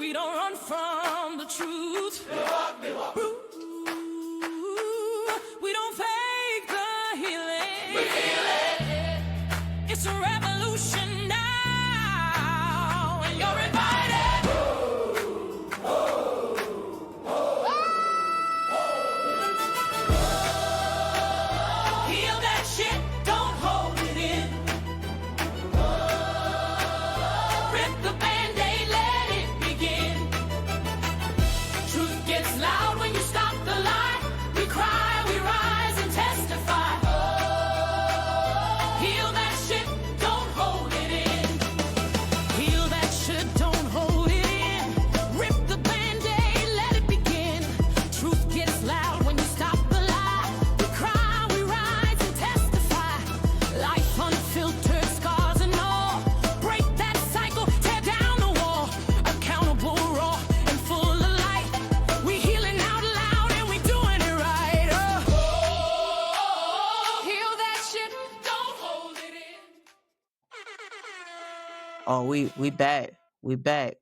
We don't run from the truth. We don't fake the healing. It's a revolution now, and you're invited. Heal that shit, don't hold it in. Rip the Band-Aid, let it begin. Truth gets loud when you stop the lie. We cry, we rise and testify. Heal that shit, don't hold it in. Heal that shit, don't hold it in. Rip the Band-Aid, let it begin. Truth gets loud when you stop the lie. We cry, we rise and testify. Life unfiltered, scars and all. Break that cycle, tear down the wall. Accountable, raw, and full of light. We healing out loud and we doing it right. Heal that shit, don't hold it in. Oh, we back. We back.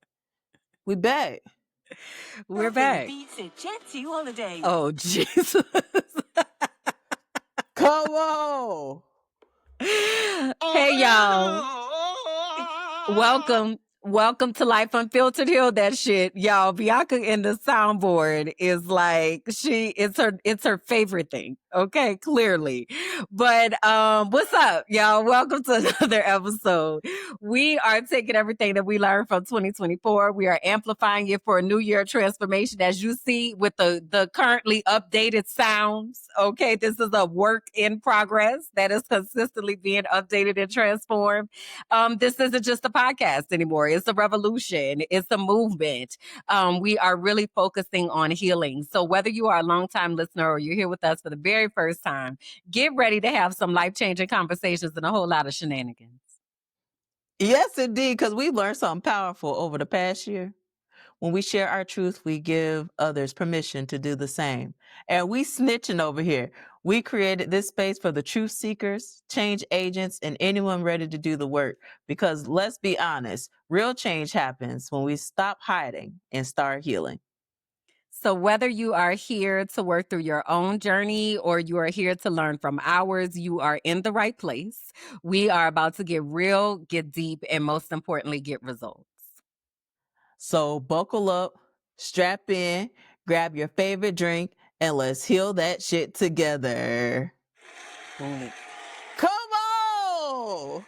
We back. We're back. Beats a jet to holiday. Oh, Jesus. Come on. Hey, y'all. Welcome to Life Unfiltered. Heal that shit. Y'all, Bianca in the soundboard is like, it's her favorite thing. Okay, clearly. But what's up, y'all? Welcome to another episode. We are taking everything that we learned from 2024. We are amplifying it for a new year transformation, as you see with the currently updated sounds. Okay, this is a work in progress that is consistently being updated and transformed. This isn't just a podcast anymore. It's a revolution. It's a movement. We are really focusing on healing. So whether you are a longtime listener or you're here with us for the very first time, get ready to have some life-changing conversations and a whole lot of shenanigans. Yes, indeed, because we've learned something powerful over the past year. When we share our truth, we give others permission to do the same. And we snitching over here. We created this space for the truth seekers, change agents, and anyone ready to do the work. Because let's be honest, real change happens when we stop hiding and start healing. So whether you are here to work through your own journey or you are here to learn from ours, you are in the right place. We are about to get real, get deep, and most importantly, get results. So buckle up, strap in, grab your favorite drink, and let's heal that shit together. Ooh. Come on!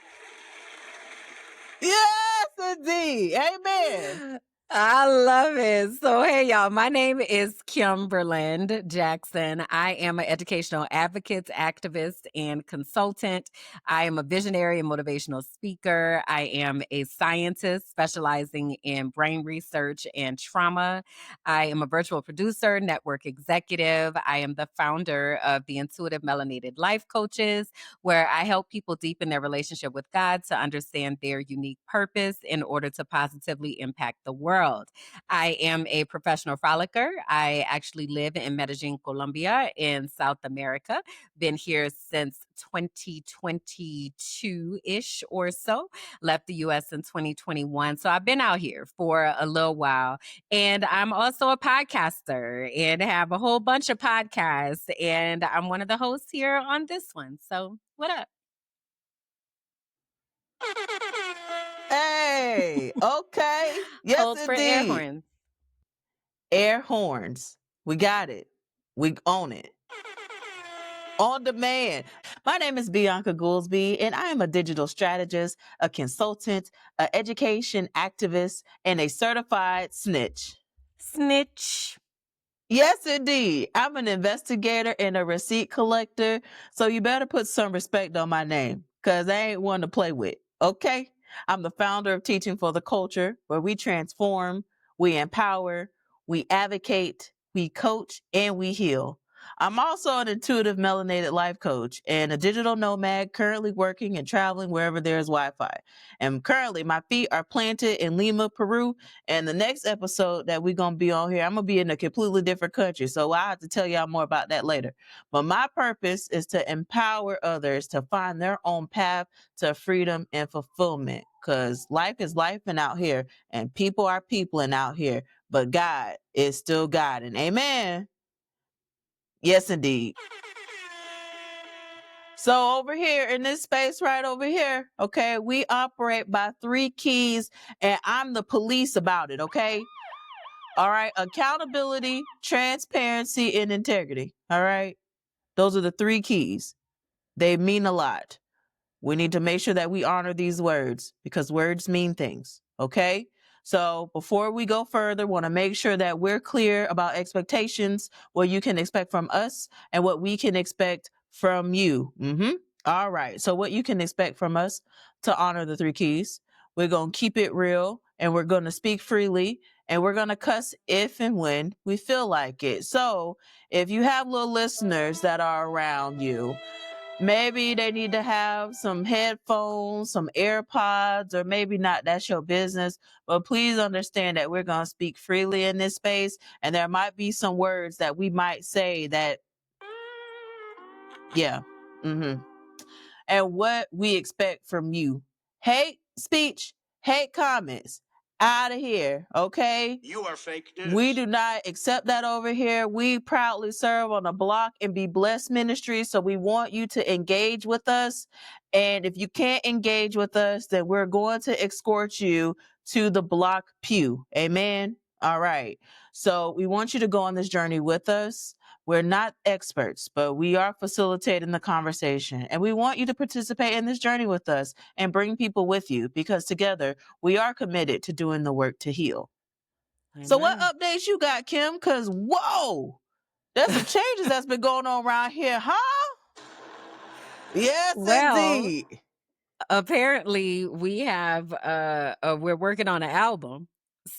Yes, indeed. Amen. I love it. So, hey, y'all, my name is Kimberland Jackson. I am an educational advocate, activist, and consultant. I am a visionary and motivational speaker. I am a scientist specializing in brain research and trauma. I am a virtual producer, network executive. I am the founder of the Intuitive Melanated Life Coaches, where I help people deepen their relationship with God to understand their unique purpose in order to positively impact the world. I am a professional frolicker. I actually live in Medellin, Colombia, in South America. Been here since 2022-ish or so. Left the U.S. in 2021. So I've been out here for a little while. And I'm also a podcaster and have a whole bunch of podcasts. And I'm one of the hosts here on this one. So what up? Hey, okay. Yes, Hold for air indeed. horns. Air horns. We got it. We own it. On demand. My name is Bianca Goolsby, and I am a digital strategist, a consultant, an education activist, and a certified snitch. Snitch. Yes, indeed. I'm an investigator and a receipt collector, so you better put some respect on my name, because I ain't one to play with, okay? I'm the founder of Teaching for the Culture, where we transform, we empower, we advocate, we coach, and we heal. I'm also an intuitive melanated life coach and a digital nomad currently working and traveling wherever there's Wi-Fi. And currently my feet are planted in Lima, Peru. And the next episode that we're going to be on here, I'm going to be in a completely different country. So I'll have to tell y'all more about that later. But my purpose is to empower others to find their own path to freedom and fulfillment. because life is life and out here, and people are people and out here, but God is still God. And amen. Yes, indeed. So over here in this space right over here, okay, we operate by 3 keys, and I'm the police about it, okay? All right, accountability, transparency, and integrity. All right, those are the 3 keys. They mean a lot. We need to make sure that we honor these words because words mean things. Okay. So before we go further, want to make sure that we're clear about expectations, what you can expect from us and what we can expect from you. All right. So what you can expect from us to honor the 3 keys. We're going to keep it real and we're going to speak freely and we're going to cuss if and when we feel like it. So if you have little listeners that are around you, maybe they need to have some headphones, some AirPods, or maybe not. That's your business. But please understand that we're going to speak freely in this space. And there might be some words that we might say that, yeah. And what we expect from you. Hate speech, hate comments, out of here, okay? You are fake news. We do not accept that over here. We proudly serve on a block and be blessed ministry. So we want you to engage with us. And if you can't engage with us, then we're going to escort you to the block pew. Amen. All right. So we want you to go on this journey with us. We're not experts, but we are facilitating the conversation. And we want you to participate in this journey with us and bring people with you because together we are committed to doing the work to heal. So what updates you got, Kim? Because, whoa, there's some changes that's been going on around here, huh? Yes, Well, indeed. apparently we have we're working on an album.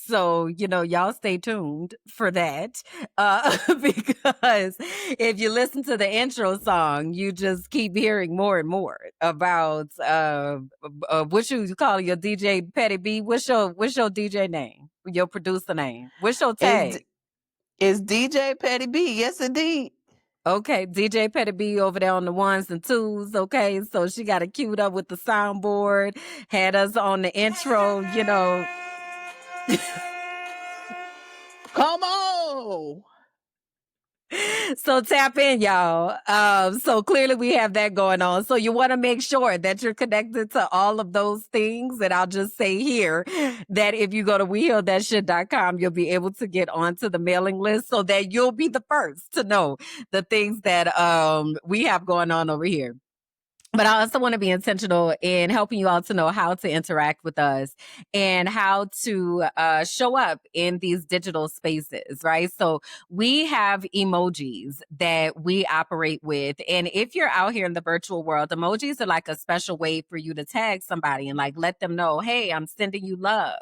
So, y'all stay tuned for that. Because if you listen to the intro song, you just keep hearing more and more about what you call your DJ Petty B. What's your DJ name? Your producer name? What's your tag? Is DJ Petty B. Yes, indeed. Okay, DJ Petty B over there on the 1s and 2s. Okay, so she got it queued up with the soundboard, had us on the intro, Come on. So tap in, y'all. So clearly we have that going on. So you want to make sure that you're connected to all of those things. And I'll just say here that if you go to wehealthatshit.com, you'll be able to get onto the mailing list so that you'll be the first to know the things that we have going on over here. But I also want to be intentional in helping you all to know how to interact with us and how to show up in these digital spaces, right? So we have emojis that we operate with. And if you're out here in the virtual world, emojis are like a special way for you to tag somebody and like let them know, hey, I'm sending you love.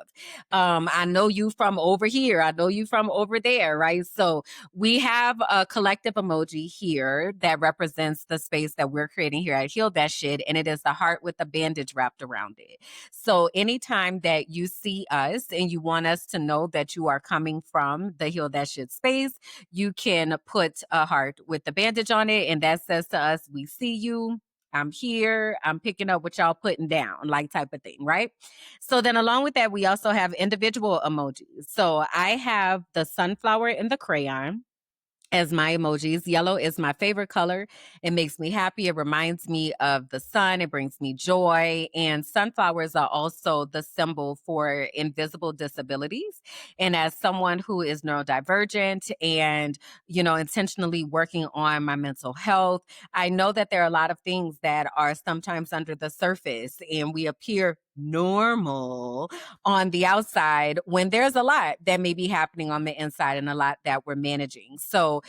I know you from over here. I know you from over there, right? So we have a collective emoji here that represents the space that we're creating here at Heal That Shit, and it is the heart with a bandage wrapped around it. So anytime that you see us and you want us to know that you are coming from the Heal That Shit space, you can put a heart with the bandage on it, and that says to us, we see you. I'm here. I'm picking up what y'all putting down, like type of thing, right? So then along with that, we also have individual emojis. So I have the sunflower and the crayon as my emojis. Yellow is my favorite color. It makes me happy. It reminds me of the sun. It brings me joy. And sunflowers are also the symbol for invisible disabilities. And as someone who is neurodivergent and, intentionally working on my mental health, I know that there are a lot of things that are sometimes under the surface and we appear normal on the outside when there's a lot that may be happening on the inside and a lot that we're managing. So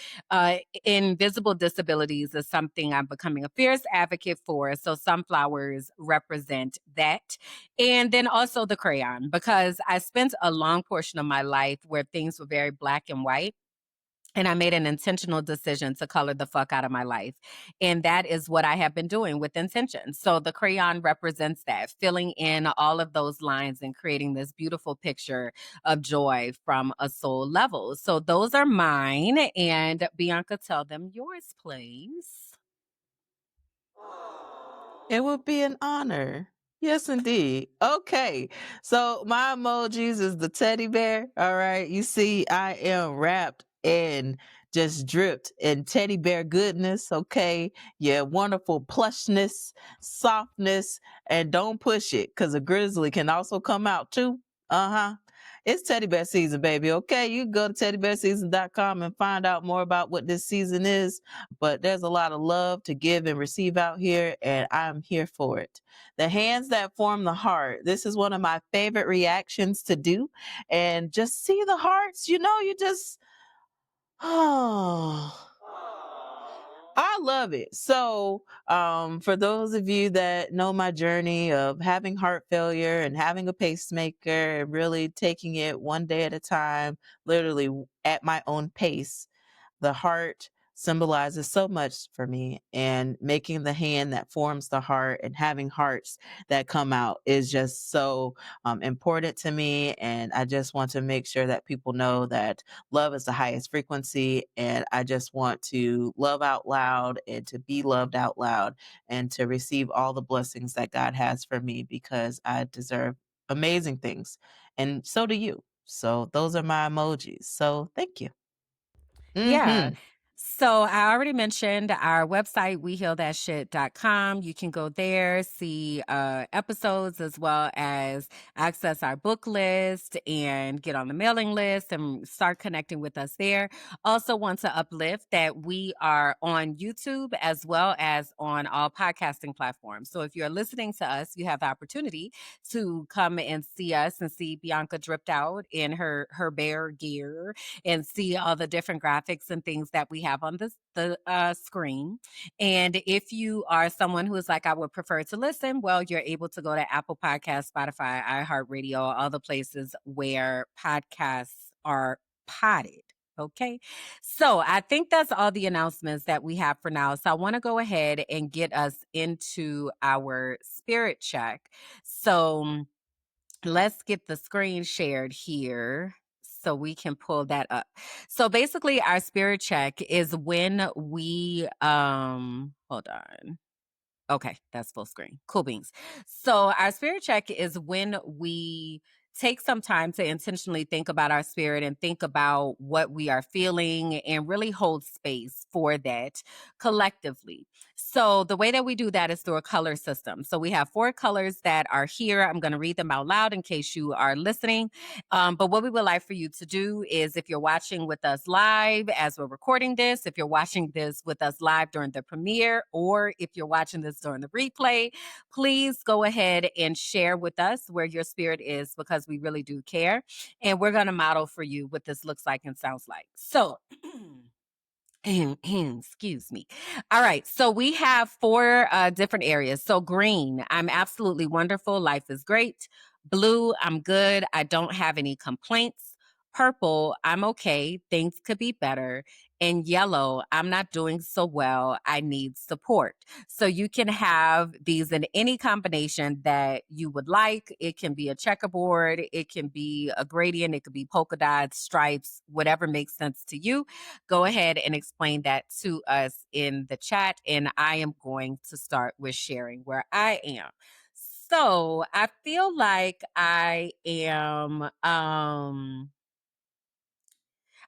invisible disabilities is something I'm becoming a fierce advocate for. So sunflowers represent that. And then also the crayon, because I spent a long portion of my life where things were very black and white. And I made an intentional decision to color the fuck out of my life. And that is what I have been doing with intention. So the crayon represents that, filling in all of those lines and creating this beautiful picture of joy from a soul level. So those are mine. And Bianca, tell them yours, please. It would be an honor. Yes, indeed. Okay. So my emojis is the teddy bear. All right. You see, I am wrapped and just dripped in teddy bear goodness. Okay. Yeah. Wonderful plushness, softness, and don't push it because a grizzly can also come out too. Uh huh. It's teddy bear season, baby. Okay. You can go to teddybearseason.com and find out more about what this season is. But there's a lot of love to give and receive out here, and I'm here for it. The hands that form the heart. This is one of my favorite reactions to do. And just see the hearts, you just, oh, I love it. So, for those of you that know my journey of having heart failure and having a pacemaker and really taking it one day at a time, literally at my own pace, the heart symbolizes so much for me, and making the hand that forms the heart and having hearts that come out is just so important to me. And I just want to make sure that people know that love is the highest frequency, and I just want to love out loud and to be loved out loud and to receive all the blessings that God has for me, because I deserve amazing things, and so do you. So those are my emojis, so thank you. Yeah. Hmm. So I already mentioned our website, wehealthatshit.com. You can go there, see episodes, as well as access our book list and get on the mailing list and start connecting with us there. Also want to uplift that we are on YouTube as well as on all podcasting platforms. So if you're listening to us, you have the opportunity to come and see us and see Bianca dripped out in her bear gear and see all the different graphics and things that we have on the screen. And if you are someone who is like, I would prefer to listen, well, you're able to go to Apple Podcasts, Spotify, iHeartRadio, all the places where podcasts are potted. Okay. So I think that's all the announcements that we have for now. So I want to go ahead and get us into our spirit check. So let's get the screen shared here so we can pull that up. So basically our spirit check is when we hold on. Okay, that's full screen. Cool beans. So our spirit check is when we take some time to intentionally think about our spirit and think about what we are feeling and really hold space for that collectively. So the way that we do that is through a color system. So we have 4 colors that are here. I'm going to read them out loud in case you are listening. But what we would like for you to do is, if you're watching with us live as we're recording this, if you're watching this with us live during the premiere, or if you're watching this during the replay, please go ahead and share with us where your spirit is, because we really do care. And we're going to model for you what this looks like and sounds like. So, excuse me. All right. So we have 4 different areas. So green, I'm absolutely wonderful. Life is great. Blue, I'm good. I don't have any complaints. Purple, I'm okay. Things could be better. And yellow, I'm not doing so well. I need support. So you can have these in any combination that you would like. It can be a checkerboard. It can be a gradient. It could be polka dots, stripes, whatever makes sense to you. Go ahead and explain that to us in the chat. And I am going to start with sharing where I am. So I feel like I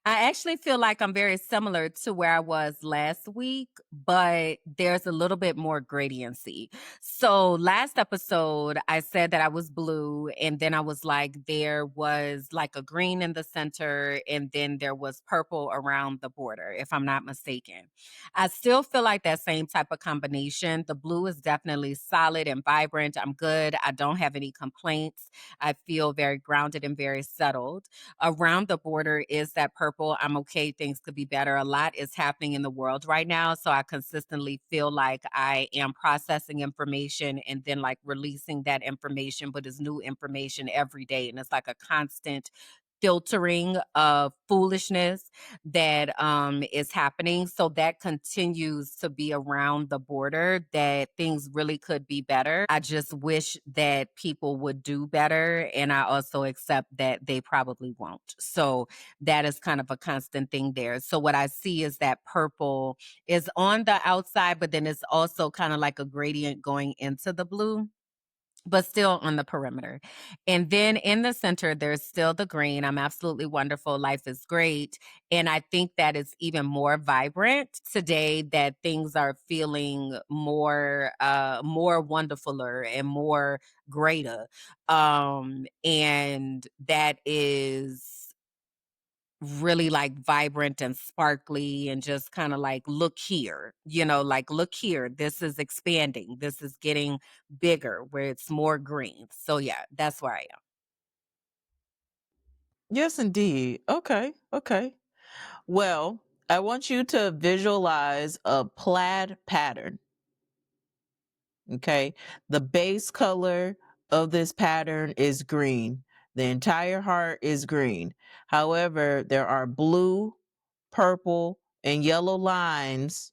actually feel like I'm very similar to where I was last week, but there's a little bit more gradiency. So last episode, I said that I was blue, and then I was like, there was like a green in the center, and then there was purple around the border, if I'm not mistaken. I still feel like that same type of combination. The blue is definitely solid and vibrant. I'm good. I don't have any complaints. I feel very grounded and very settled. Around the border is that purple. I'm okay. Things could be better. A lot is happening in the world right now. So I consistently feel like I am processing information and then like releasing that information, but it's new information every day. And it's like a constant filtering of foolishness that is happening. So that continues to be around the border, that things really could be better. I just wish that people would do better. And I also accept that they probably won't. So that is kind of a constant thing there. So what I see is that purple is on the outside, but then it's also kind of like a gradient going into the blue. but still on the perimeter. And then in the center, there's still the green. I'm absolutely wonderful. Life is great. And I think that it's even more vibrant today, that things are feeling more wonderfuler and more greater. And that is really like vibrant and sparkly and just kind of like, look here, like, look here, this is expanding, this is getting bigger, where it's more green. So yeah, that's where I am. Yes, indeed. Okay. Okay. Well, I want you to visualize a plaid pattern. Okay. The base color of this pattern is green. The entire heart is green. However, there are blue, purple, and yellow lines,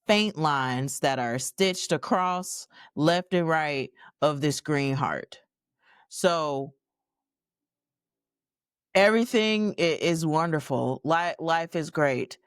faint lines that are stitched across left and right of this green heart. So everything is wonderful. Life is great.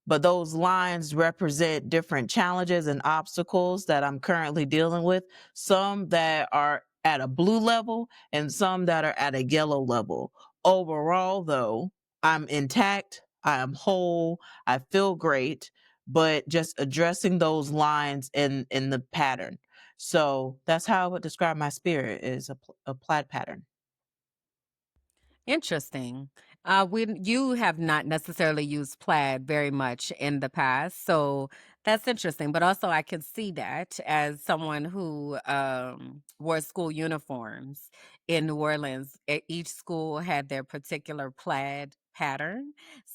But those lines represent different challenges and obstacles that I'm currently dealing with. Some that are at a blue level and some that are at a yellow level. Overall, though, I'm intact. I am whole. I feel great. But just addressing those lines in the pattern. So that's how I would describe my spirit, is a plaid pattern. Interesting. You have not necessarily used plaid very much in the past, so that's interesting. But also, I can see that as someone who wore school uniforms in New Orleans. Each school had their particular plaid pattern,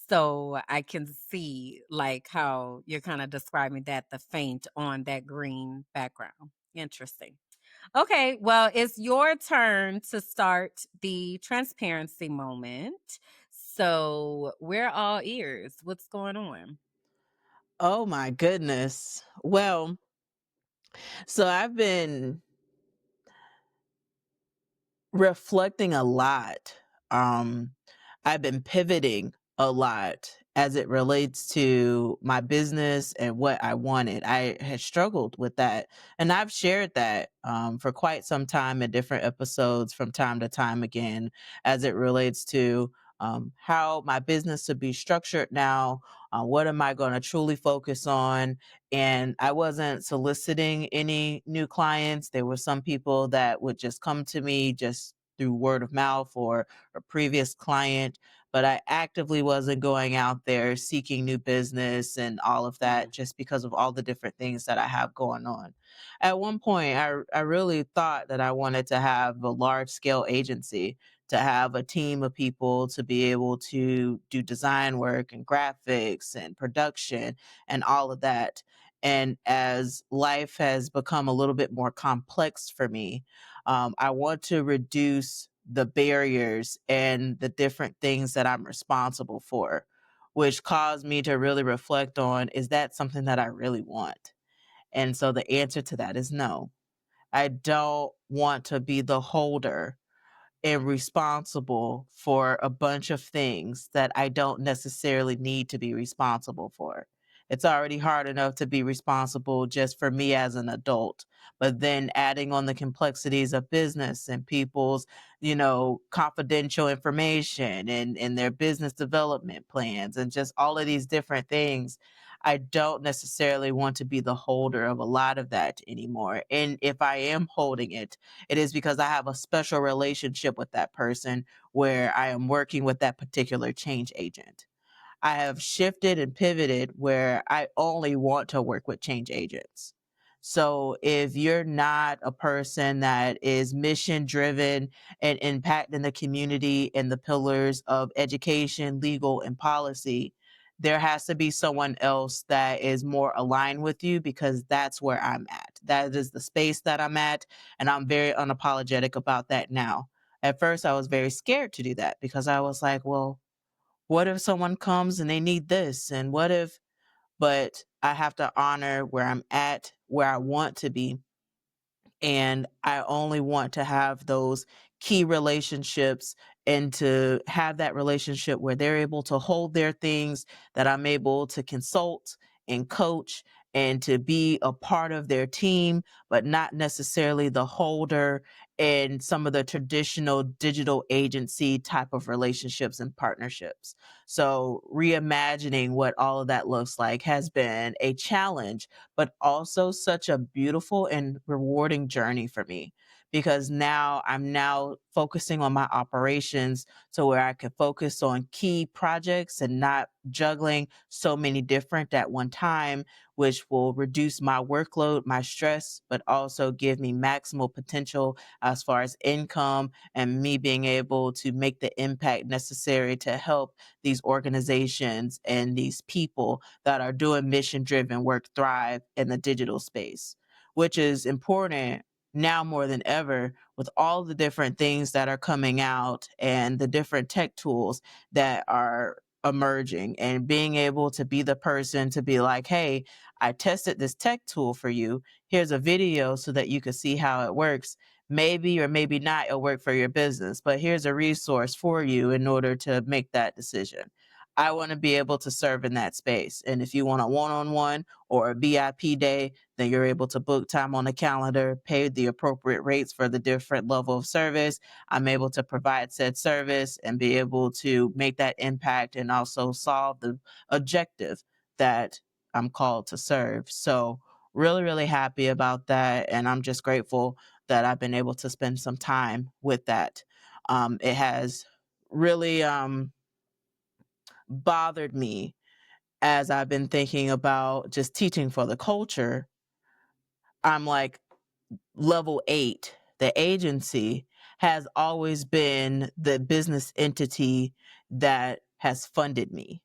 so I can see like how you're kind of describing that, the faint on that green background. Interesting. Okay, well, it's your turn to start the transparency moment. So we're all ears. What's going on? Oh my goodness. Well, so I've been reflecting a lot. Um, I've been pivoting a lot as it relates to my business and what I wanted. I had struggled with that. And I've shared that for quite some time in different episodes from time to time again, as it relates to how my business should be structured now. What am I going to truly focus on? And I wasn't soliciting any new clients. There were some people that would just come to me just through word of mouth or a previous client, but I actively wasn't going out there seeking new business and all of that, just because of all the different things that I have going on. At one point, I really thought that I wanted to have a large scale agency, to have a team of people to be able to do design work and graphics and production and all of that. And as life has become a little bit more complex for me, I want to reduce the barriers and the different things that I'm responsible for, which caused me to really reflect on, is that something that I really want? And so the answer to that is no. I don't want to be the holder and responsible for a bunch of things that I don't necessarily need to be responsible for. It's already hard enough to be responsible just for me as an adult, but then adding on the complexities of business and people's, confidential information and their business development plans and just all of these different things. I don't necessarily want to be the holder of a lot of that anymore. And if I am holding it, it is because I have a special relationship with that person where I am working with that particular change agent. I have shifted and pivoted where I only want to work with change agents. So if you're not a person that is mission driven and impacting the community and the pillars of education, legal, and policy, there has to be someone else that is more aligned with you, because that's where I'm at. That is the space that I'm at. And I'm very unapologetic about that now. At first, I was very scared to do that because I was like, well, what if someone comes and they need this? And what if, but I have to honor where I'm at, where I want to be. And I only want to have those key relationships and to have that relationship where they're able to hold their things, that I'm able to consult and coach and to be a part of their team, but not necessarily the holder in some of the traditional digital agency type of relationships and partnerships. So reimagining what all of that looks like has been a challenge, but also such a beautiful and rewarding journey for me, because now I'm now focusing on my operations to where I can focus on key projects and not juggling so many different at one time, which will reduce my workload, my stress, but also give me maximal potential as far as income and me being able to make the impact necessary to help these organizations and these people that are doing mission driven work thrive in the digital space, which is important now more than ever with all the different things that are coming out and the different tech tools that are emerging, and being able to be the person to be like, hey, I tested this tech tool for you. Here's a video so that you can see how it works. Maybe or maybe not it'll work for your business, but here's a resource for you in order to make that decision. I want to be able to serve in that space. And if you want a one-on-one or a VIP day, then you're able to book time on the calendar, pay the appropriate rates for the different level of service. I'm able to provide said service and be able to make that impact and also solve the objective that I'm called to serve. So really, really happy about that. And I'm just grateful that I've been able to spend some time with that. It has really bothered me as I've been thinking about just teaching for the culture. I'm like, level 8, the agency has always been the business entity that has funded me.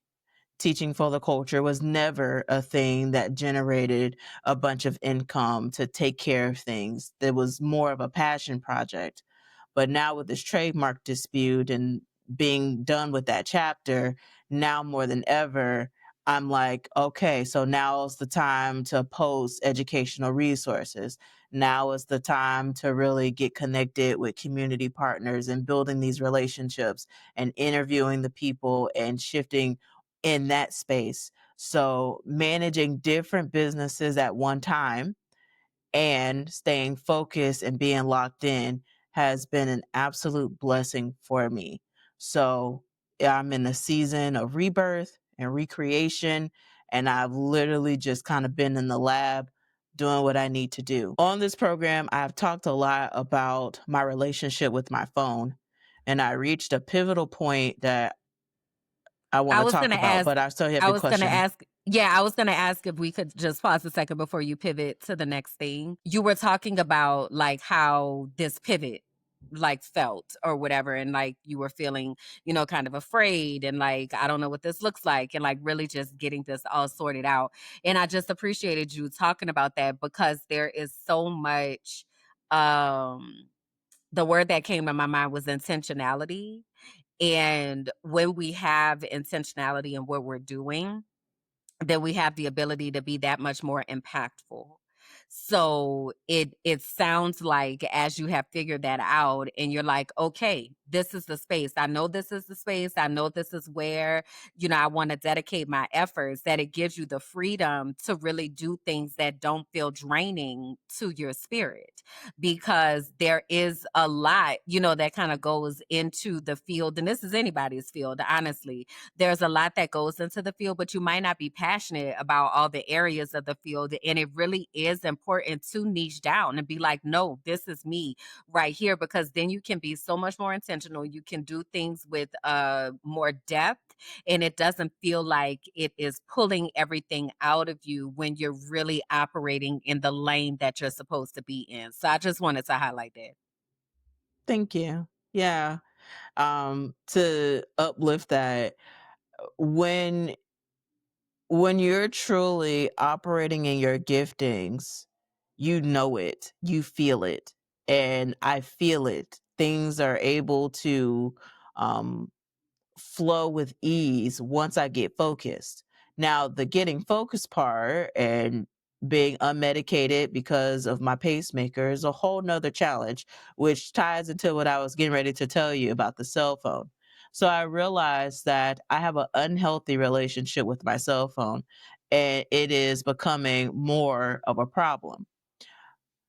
Teaching for the culture was never a thing that generated a bunch of income to take care of things. There was more of a passion project. But now with this trademark dispute and being done with that chapter, now more than ever, I'm like, okay, so now is the time to post educational resources. Now is the time to really get connected with community partners and building these relationships and interviewing the people and shifting in that space. So managing different businesses at one time and staying focused and being locked in has been an absolute blessing for me. So yeah, I'm in a season of rebirth and recreation, and I've literally just kind of been in the lab doing what I need to do. On this program, I've talked a lot about my relationship with my phone, and I reached a pivotal point that I want I to was talk gonna about, ask but I still have I your was gonna question. ask yeah, I was gonna ask if we could just pause a second before you pivot to the next thing. You were talking about, like, how this pivot, like, felt or whatever, and, like, you were feeling, kind of afraid and, like, "I don't know what this looks like," and, like, really just getting this all sorted out, and I just appreciated you talking about that because there is so much, the word that came to my mind was intentionality, and when we have intentionality in what we're doing, then we have the ability to be that much more impactful. So it sounds like as you have figured that out and you're like, okay, this is the space. I know this is the space. I know this is where, I want to dedicate my efforts, that it gives you the freedom to really do things that don't feel draining to your spirit. Because there is a lot, that kind of goes into the field. And this is anybody's field, honestly. There's a lot that goes into the field, but you might not be passionate about all the areas of the field. And it really is important to niche down and be like, no, this is me right here, because then you can be so much more intentional. You can do things with more depth, and it doesn't feel like it is pulling everything out of you when you're really operating in the lane that you're supposed to be in. So I just wanted to highlight that. Thank you. Yeah. To uplift that, when you're truly operating in your giftings, you know it, you feel it, and I feel it. Things are able to um flow with ease once I get focused. Now, the getting focused part and being unmedicated because of my pacemaker is a whole nother challenge, which ties into what I was getting ready to tell you about the cell phone. So I realized that I have an unhealthy relationship with my cell phone. and it is becoming more of a problem.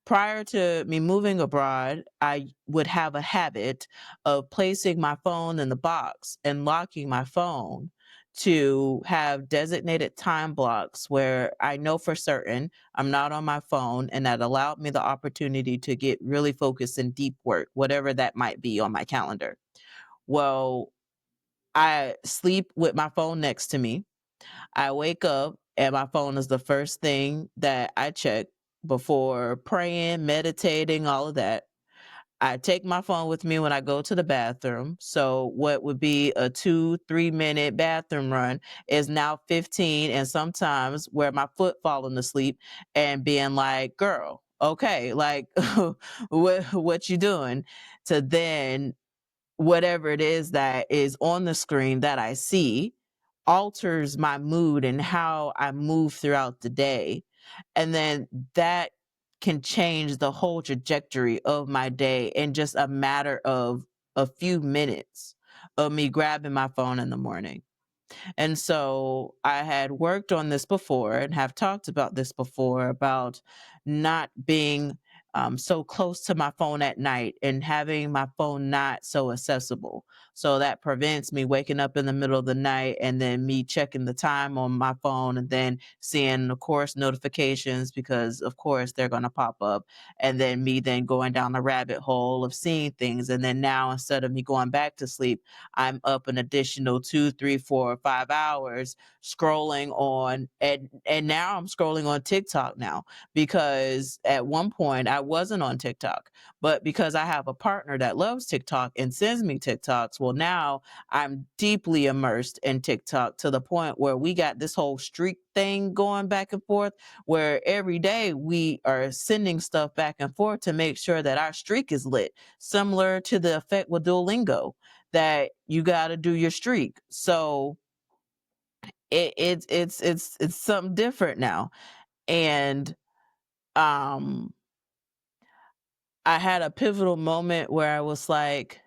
Prior to me moving abroad, I would have a habit of placing my phone in the box and locking my phone to have designated time blocks where I know for certain I'm not on my phone, and that allowed me the opportunity to get really focused in deep work, whatever that might be on my calendar. Well, I sleep with my phone next to me. I wake up and my phone is the first thing that I check before praying, meditating, all of that. I take my phone with me when I go to the bathroom. So what would be a 2, 3 minute bathroom run is now 15. And sometimes where my foot falling asleep and being like, girl, okay, like what you doing? To then whatever it is that is on the screen that I see alters my mood and how I move throughout the day. And then that can change the whole trajectory of my day in just a matter of a few minutes of me grabbing my phone in the morning. And so I had worked on this before and have talked about this before about not being so close to my phone at night and having my phone not so accessible. So that prevents me waking up in the middle of the night and then me checking the time on my phone and then seeing, of course, notifications because, of course, they're going to pop up. And then me then going down the rabbit hole of seeing things. And then now, instead of me going back to sleep, I'm up an additional 2, 3, 4, 5 hours scrolling on, and now I'm scrolling on TikTok now, because at one point I wasn't on TikTok, but because I have a partner that loves TikTok and sends me TikToks, well, now I'm deeply immersed in TikTok to the point where we got this whole streak thing going back and forth, where every day we are sending stuff back and forth to make sure that our streak is lit, similar to the effect with Duolingo, that you got to do your streak. So it's something different now. And um I had a pivotal moment where I was like,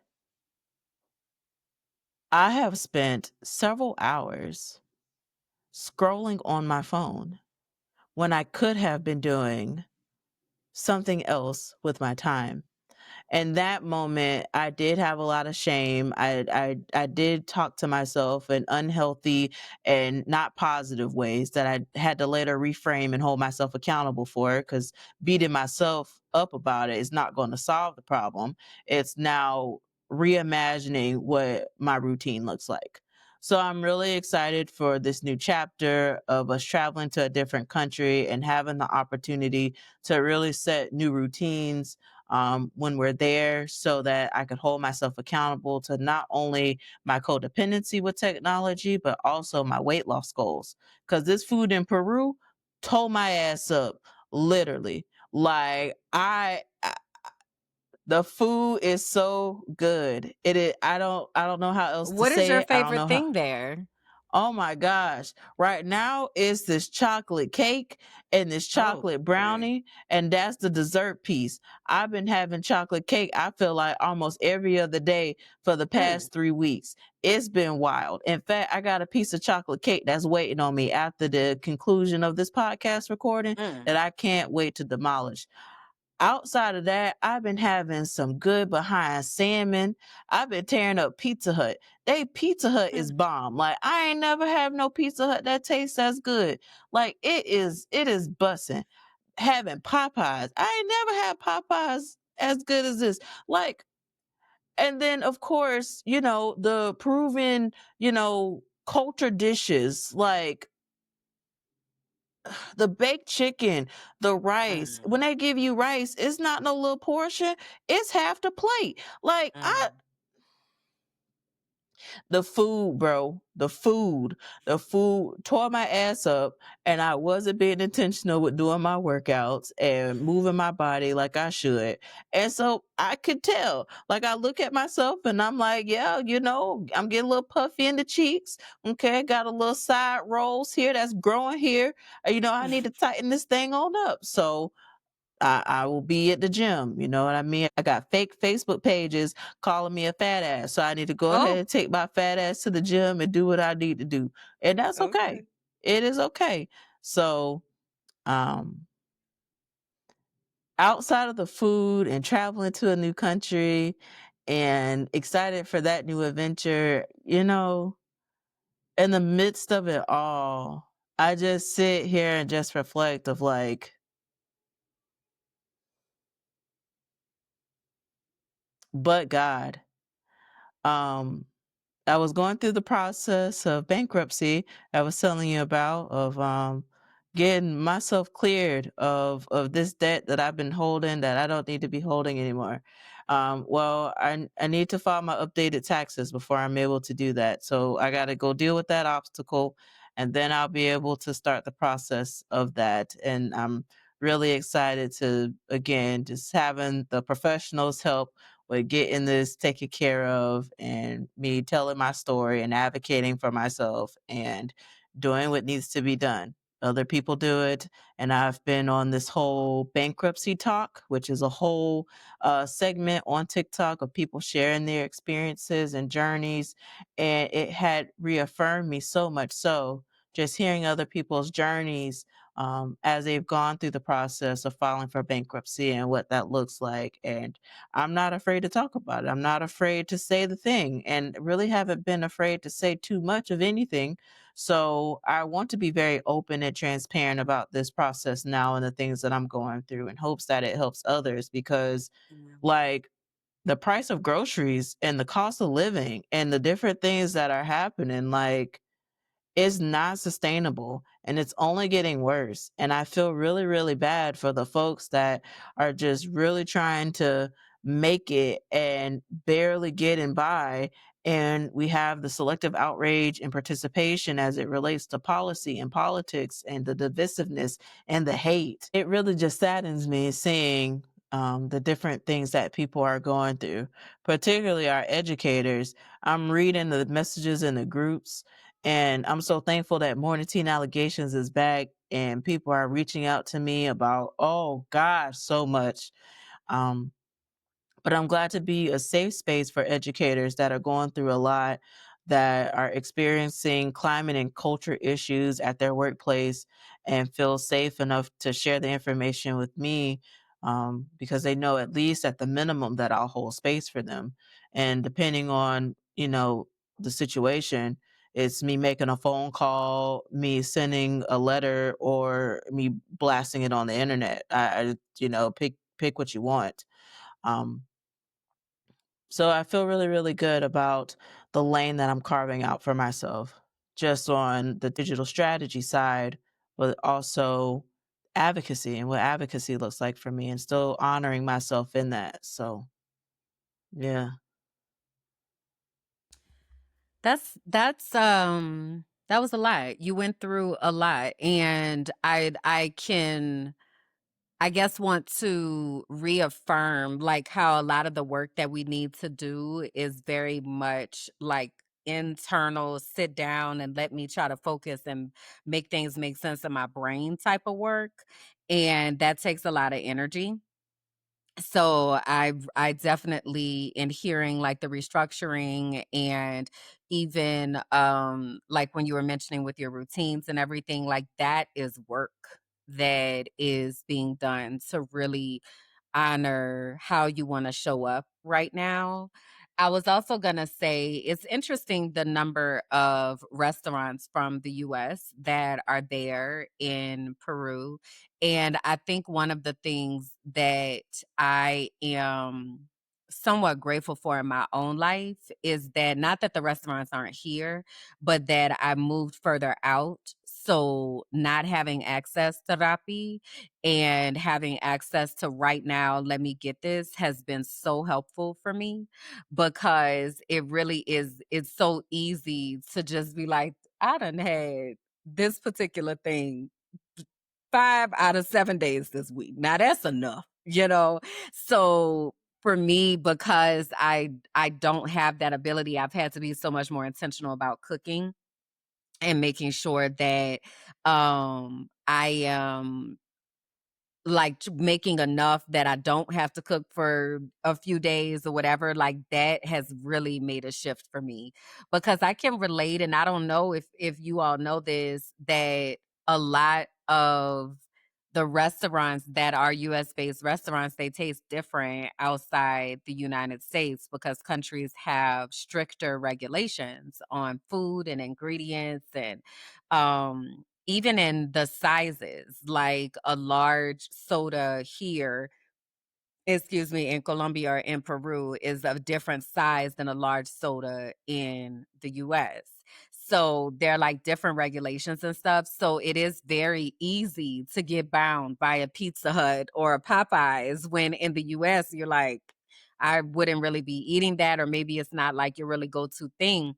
I have spent several hours scrolling on my phone when I could have been doing something else with my time. And that moment, I did have a lot of shame. I did talk to myself in unhealthy and not positive ways that I had to later reframe and hold myself accountable for, because beating myself up about it is not going to solve the problem. It's now reimagining what my routine looks like. So I'm really excited for this new chapter of us traveling to a different country and having the opportunity to really set new routines when we're there, so that I could hold myself accountable to not only my codependency with technology, but also my weight loss goals. Because this food in Peru tore my ass up, literally. Like the food is so good. It is. I don't know how else to What is say your it. I don't favorite know how. thing there? Oh my gosh. Right now it's this chocolate cake and this Oh, chocolate okay. brownie, and that's the dessert piece. I've been having chocolate cake, I feel like almost every other day for the Mm, past 3 weeks. It's been wild. In fact, I got a piece of chocolate cake that's waiting on me after the conclusion of this podcast recording mm, that I can't wait to demolish. Outside of that, I've been having some good behind salmon. I've been tearing up Pizza Hut. They Pizza Hut is mm. bomb. Like, I ain't never have no Pizza Hut that tastes as good. Like, it is bussin'. Having Popeyes. I ain't never had Popeyes as good as this. Like, and then of course, the proven, culture dishes like the baked chicken, the rice. Mm, When they give you rice, it's not no little portion. It's half the plate. Like mm. the food, bro, the food tore my ass up, and I wasn't being intentional with doing my workouts and moving my body like I should. And so I could tell, like I look at myself and I'm like, yeah, I'm getting a little puffy in the cheeks. Okay. Got a little side rolls here that's growing here. I need to tighten this thing on up. So I will be at the gym. You know what I mean? I got fake Facebook pages calling me a fat ass. So I need to go ahead Oh, and take my fat ass to the gym and do what I need to do. And that's okay. okay. It is okay. So, outside of the food and traveling to a new country and excited for that new adventure, in the midst of it all, I just sit here and just reflect of like, but God. Um, I was going through the process of bankruptcy I was telling you about, of getting myself cleared of this debt that I've been holding that I don't need to be holding anymore. Well, I need to file my updated taxes before I'm able to do that. So I got to go deal with that obstacle, and then I'll be able to start the process of that. And I'm really excited to, again, just having the professionals help with getting this taken care of, and me telling my story and advocating for myself and doing what needs to be done. Other people do it. And I've been on this whole bankruptcy talk, which is a whole segment on TikTok of people sharing their experiences and journeys. And it had reaffirmed me so much so, just hearing other people's journeys as they've gone through the process of filing for bankruptcy and what that looks like. And I'm not afraid to talk about it. I'm not afraid to say the thing, and really haven't been afraid to say too much of anything. So I want to be very open and transparent about this process now and the things that I'm going through, in hopes that it helps others, because like the price of groceries and the cost of living and the different things that are happening, like, is not sustainable, and it's only getting worse. And I feel really, really bad for the folks that are just really trying to make it and barely getting by. And we have the selective outrage and participation as it relates to policy and politics and the divisiveness and the hate. It really just saddens me seeing the different things that people are going through, particularly our educators. I'm reading the messages in the groups, and I'm so thankful that Morning Teen Allegations is back and people are reaching out to me about, oh gosh, so much. Um, but I'm glad to be a safe space for educators that are going through a lot, that are experiencing climate and culture issues at their workplace, and feel safe enough to share the information with me, because they know at least at the minimum that I'll hold space for them. And depending on, the situation, it's me making a phone call, me sending a letter, or me blasting it on the internet. Pick what you want. Um, so I feel really, really good about the lane that I'm carving out for myself, just on the digital strategy side, but also advocacy and what advocacy looks like for me, and still honoring myself in that. So, yeah. That was a lot. You went through a lot, and I guess want to reaffirm like how a lot of the work that we need to do is very much like internal, sit down and let me try to focus and make things make sense in my brain type of work. And that takes a lot of energy. So I definitely, in hearing like the restructuring, and even like when you were mentioning with your routines and everything, like that is work that is being done to really honor how you want to show up right now. I was also going to say it's interesting the number of restaurants from the US that are there in Peru. And I think one of the things that I am somewhat grateful for in my own life is that, not that the restaurants aren't here, but that I moved further out. So not having access to Rappi and having access to right now, let me get this, has been so helpful for me, because it really is, it's so easy to just be like, I done had this particular thing 5 out of 7 days this week. Now that's enough. So for me, because I don't have that ability, I've had to be so much more intentional about cooking and making sure that I am like making enough that I don't have to cook for a few days or whatever. Like that has really made a shift for me, because I can relate. And I don't know if you all know this, that a lot of the restaurants that are US based restaurants, they taste different outside the United States because countries have stricter regulations on food and ingredients and even in the sizes. Like a large soda here, excuse me, in Colombia or in Peru is a different size than a large soda in the US. So they're like different regulations and stuff. So it is very easy to get bound by a Pizza Hut or a Popeyes when in the US you're like, I wouldn't really be eating that, or maybe it's not like your really go to thing.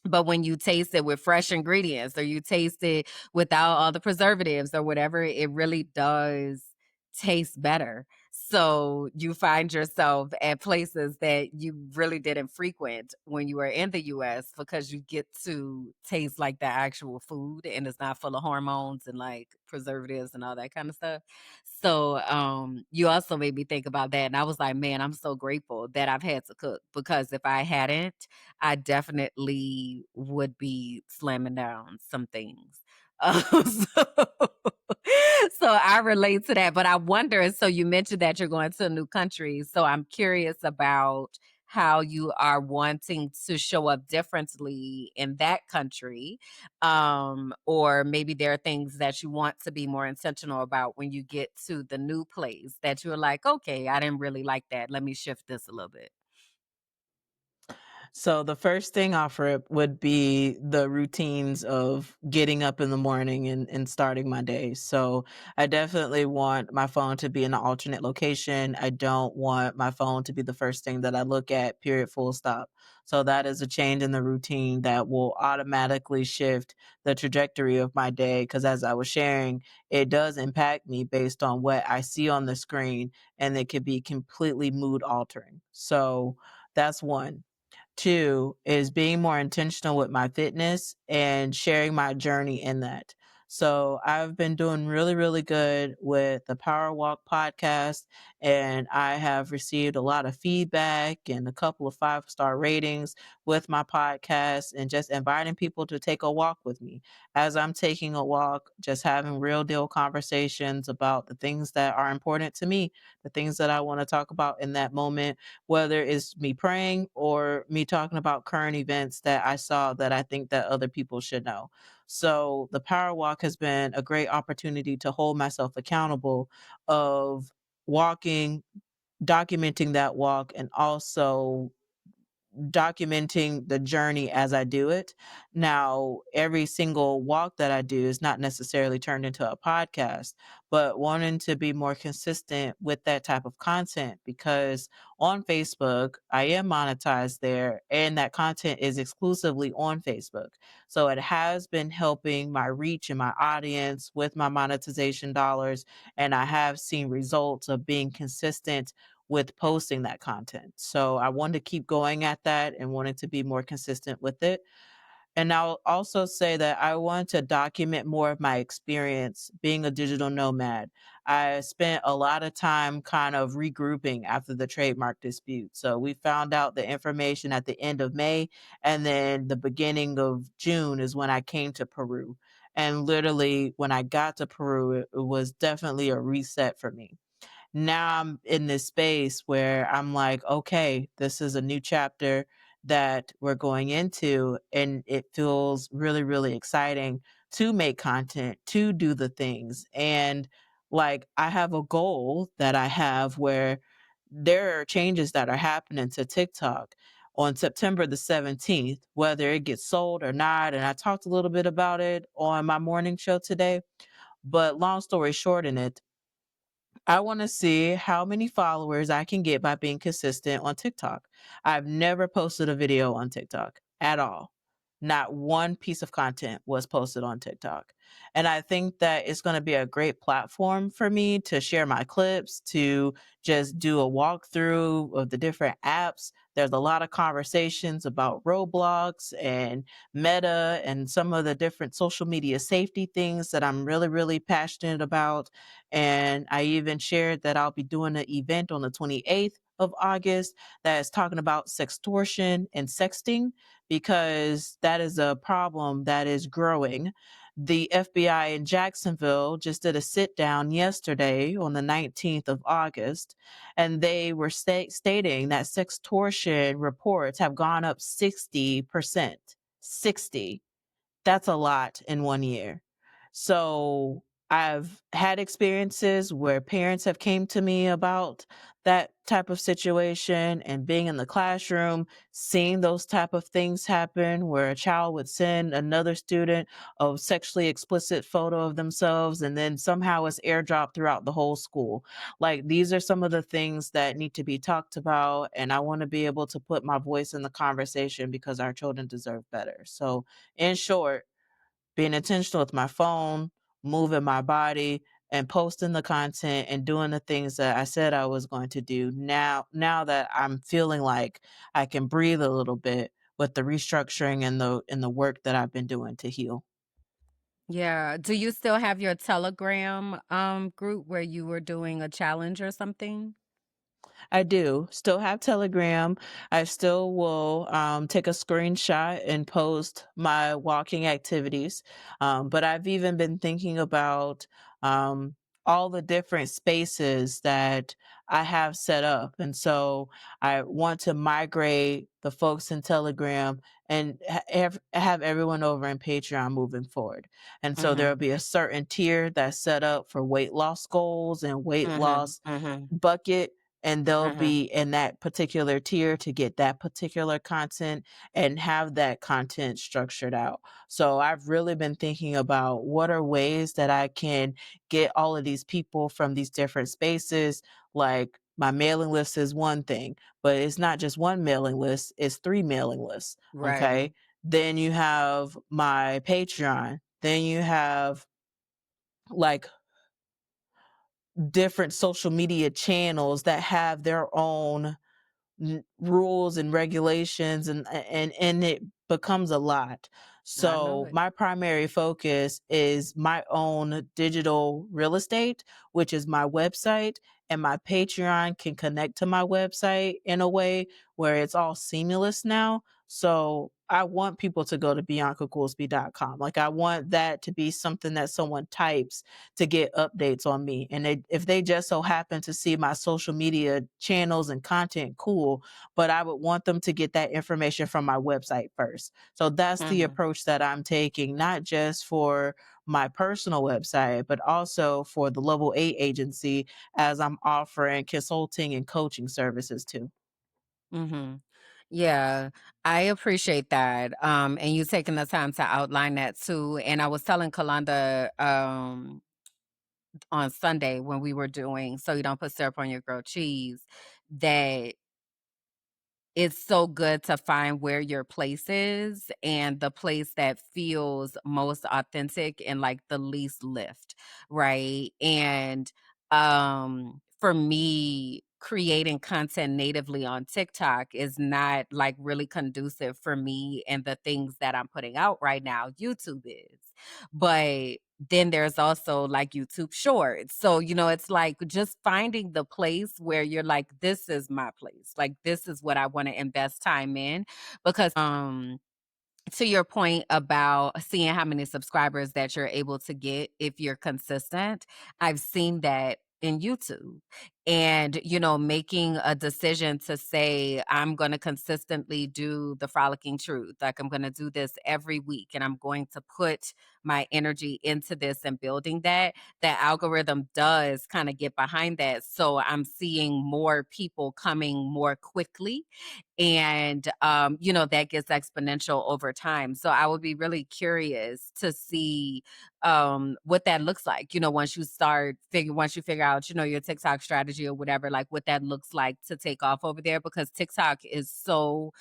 But when you taste it with fresh ingredients or you taste it without all the preservatives or whatever, it really does taste better. So you find yourself at places that you really didn't frequent when you were in the US because you get to taste like the actual food and it's not full of hormones and like preservatives and all that kind of stuff. So you also made me think about that. And I was like, man, I'm so grateful that I've had to cook, because if I hadn't, I definitely would be slamming down some things. So, so I relate to that. But I wonder, so you mentioned that you're going to a new country. So I'm curious about how you are wanting to show up differently in that country. Or maybe there are things that you want to be more intentional about when you get to the new place that you're like, okay, I didn't really like that. Let me shift this a little bit. So the first thing off rip would be the routines of getting up in the morning and starting my day. So I definitely want my phone to be in an alternate location. I don't want my phone to be the first thing that I look at, period, full stop. So that is a change in the routine that will automatically shift the trajectory of my day. Because as I was sharing, it does impact me based on what I see on the screen, and it could be completely mood altering. So that's one. Two is being more intentional with my fitness and sharing my journey in that. So I've been doing really, really good with the Power Walk podcast, and I have received a lot of feedback and a couple of 5-star ratings with my podcast, and just inviting people to take a walk with me. As I'm taking a walk, just having real deal conversations about the things that are important to me, the things that I want to talk about in that moment, whether it's me praying or me talking about current events that I saw that I think that other people should know. So the power walk has been a great opportunity to hold myself accountable of walking, documenting that walk, and also documenting the journey as I do it. Now, every single walk that I do is not necessarily turned into a podcast, but wanting to be more consistent with that type of content, because on Facebook, I am monetized there and that content is exclusively on Facebook. So it has been helping my reach and my audience with my monetization dollars. And I have seen results of being consistent with posting that content. So I wanted to keep going at that and wanted to be more consistent with it. And I'll also say that I want to document more of my experience being a digital nomad. I spent a lot of time kind of regrouping after the trademark dispute. So we found out the information at the end of May, and then the beginning of June is when I came to Peru. And literally, when I got to Peru, it was definitely a reset for me. Now I'm in this space where I'm like, okay, this is a new chapter that we're going into, and it feels really, really exciting to make content, to do the things. And like, I have a goal that I have where there are changes that are happening to TikTok on September the 17th, whether it gets sold or not. And I talked a little bit about it on my morning show today. But long story short, in it, I want to see how many followers I can get by being consistent on TikTok. I've never posted a video on TikTok at all. Not one piece of content was posted on TikTok. And I think that it's going to be a great platform for me to share my clips, to just do a walkthrough of the different apps. There's a lot of conversations about Roblox and Meta and some of the different social media safety things that I'm really, really passionate about. And I even shared that I'll be doing an event on the 28th of August that is talking about sextortion and sexting, because that is a problem that is growing. the FBI in Jacksonville just did a sit down yesterday on the 19th of August, and they were stating that sextortion reports have gone up 60%. 60. That's a lot in 1 year. So I've had experiences where parents have came to me about that type of situation, and being in the classroom, seeing those type of things happen where a child would send another student a sexually explicit photo of themselves and then somehow it's airdropped throughout the whole school. Like, these are some of the things that need to be talked about, and I want to be able to put my voice in the conversation because our children deserve better. So in short, being intentional with my phone, moving my body, and posting the content and doing the things that I said I was going to do. Now that I'm feeling like I can breathe a little bit with the restructuring and the work that I've been doing to heal. Yeah. Do you still have your Telegram group where you were doing a challenge or something? I do still have Telegram. I still will take a screenshot and post my walking activities. But I've even been thinking about um, all the different spaces that I have set up. And so I want to migrate the folks in Telegram and have everyone over in Patreon moving forward. And so there will Mhm. be a certain tier that's set up for weight loss goals and weight Mhm. loss Mhm. bucket, and they'll Mhm. be in that particular tier to get that particular content and have that content structured out. So I've really been thinking about what are ways that I can get all of these people from these different spaces. Like, my mailing list is one thing, but it's not just one mailing list, it's 3 mailing lists. Right. Okay. Then you have my Patreon. Then you have like different social media channels that have their own rules and regulations, and it becomes a lot. I know So it. my primary focus is my own digital real estate, which is my website, and my Patreon can connect to my website in a way where it's all seamless now. So I want people to go to biancagoolsby.com. Like, I want that to be something that someone types to get updates on me. And if they just so happen to see my social media channels and content, cool. But I would want them to get that information from my website first. So that's the Mhm. approach that I'm taking, not just for my personal website, but also for the Level 8 agency, as I'm offering consulting and coaching services too. Mhm. Yeah, I appreciate that. And you taking the time to outline that too. And I was telling Kalanda on Sunday when we were doing So You Don't Put Syrup on Your Grilled Cheese that it's so good to find where your place is and the place that feels most authentic and like the least lift, right? And for me, creating content natively on TikTok is not like really conducive for me and the things that I'm putting out right now. YouTube is. But then there's also like YouTube Shorts. So, it's like just finding the place where you're like, this is my place. Like, this is what I want to invest time in. Because, to your point about seeing how many subscribers that you're able to get if you're consistent, I've seen that in YouTube. And, making a decision to say, I'm going to consistently do the frolicking truth. Like, I'm going to do this every week and I'm going to put my energy into this and building that. That algorithm does kind of get behind that. So I'm seeing more people coming more quickly and that gets exponential over time. So I would be really curious to see what that looks like, once you figure out, your TikTok strategy or whatever, like what that looks like to take off over there, because TikTok is so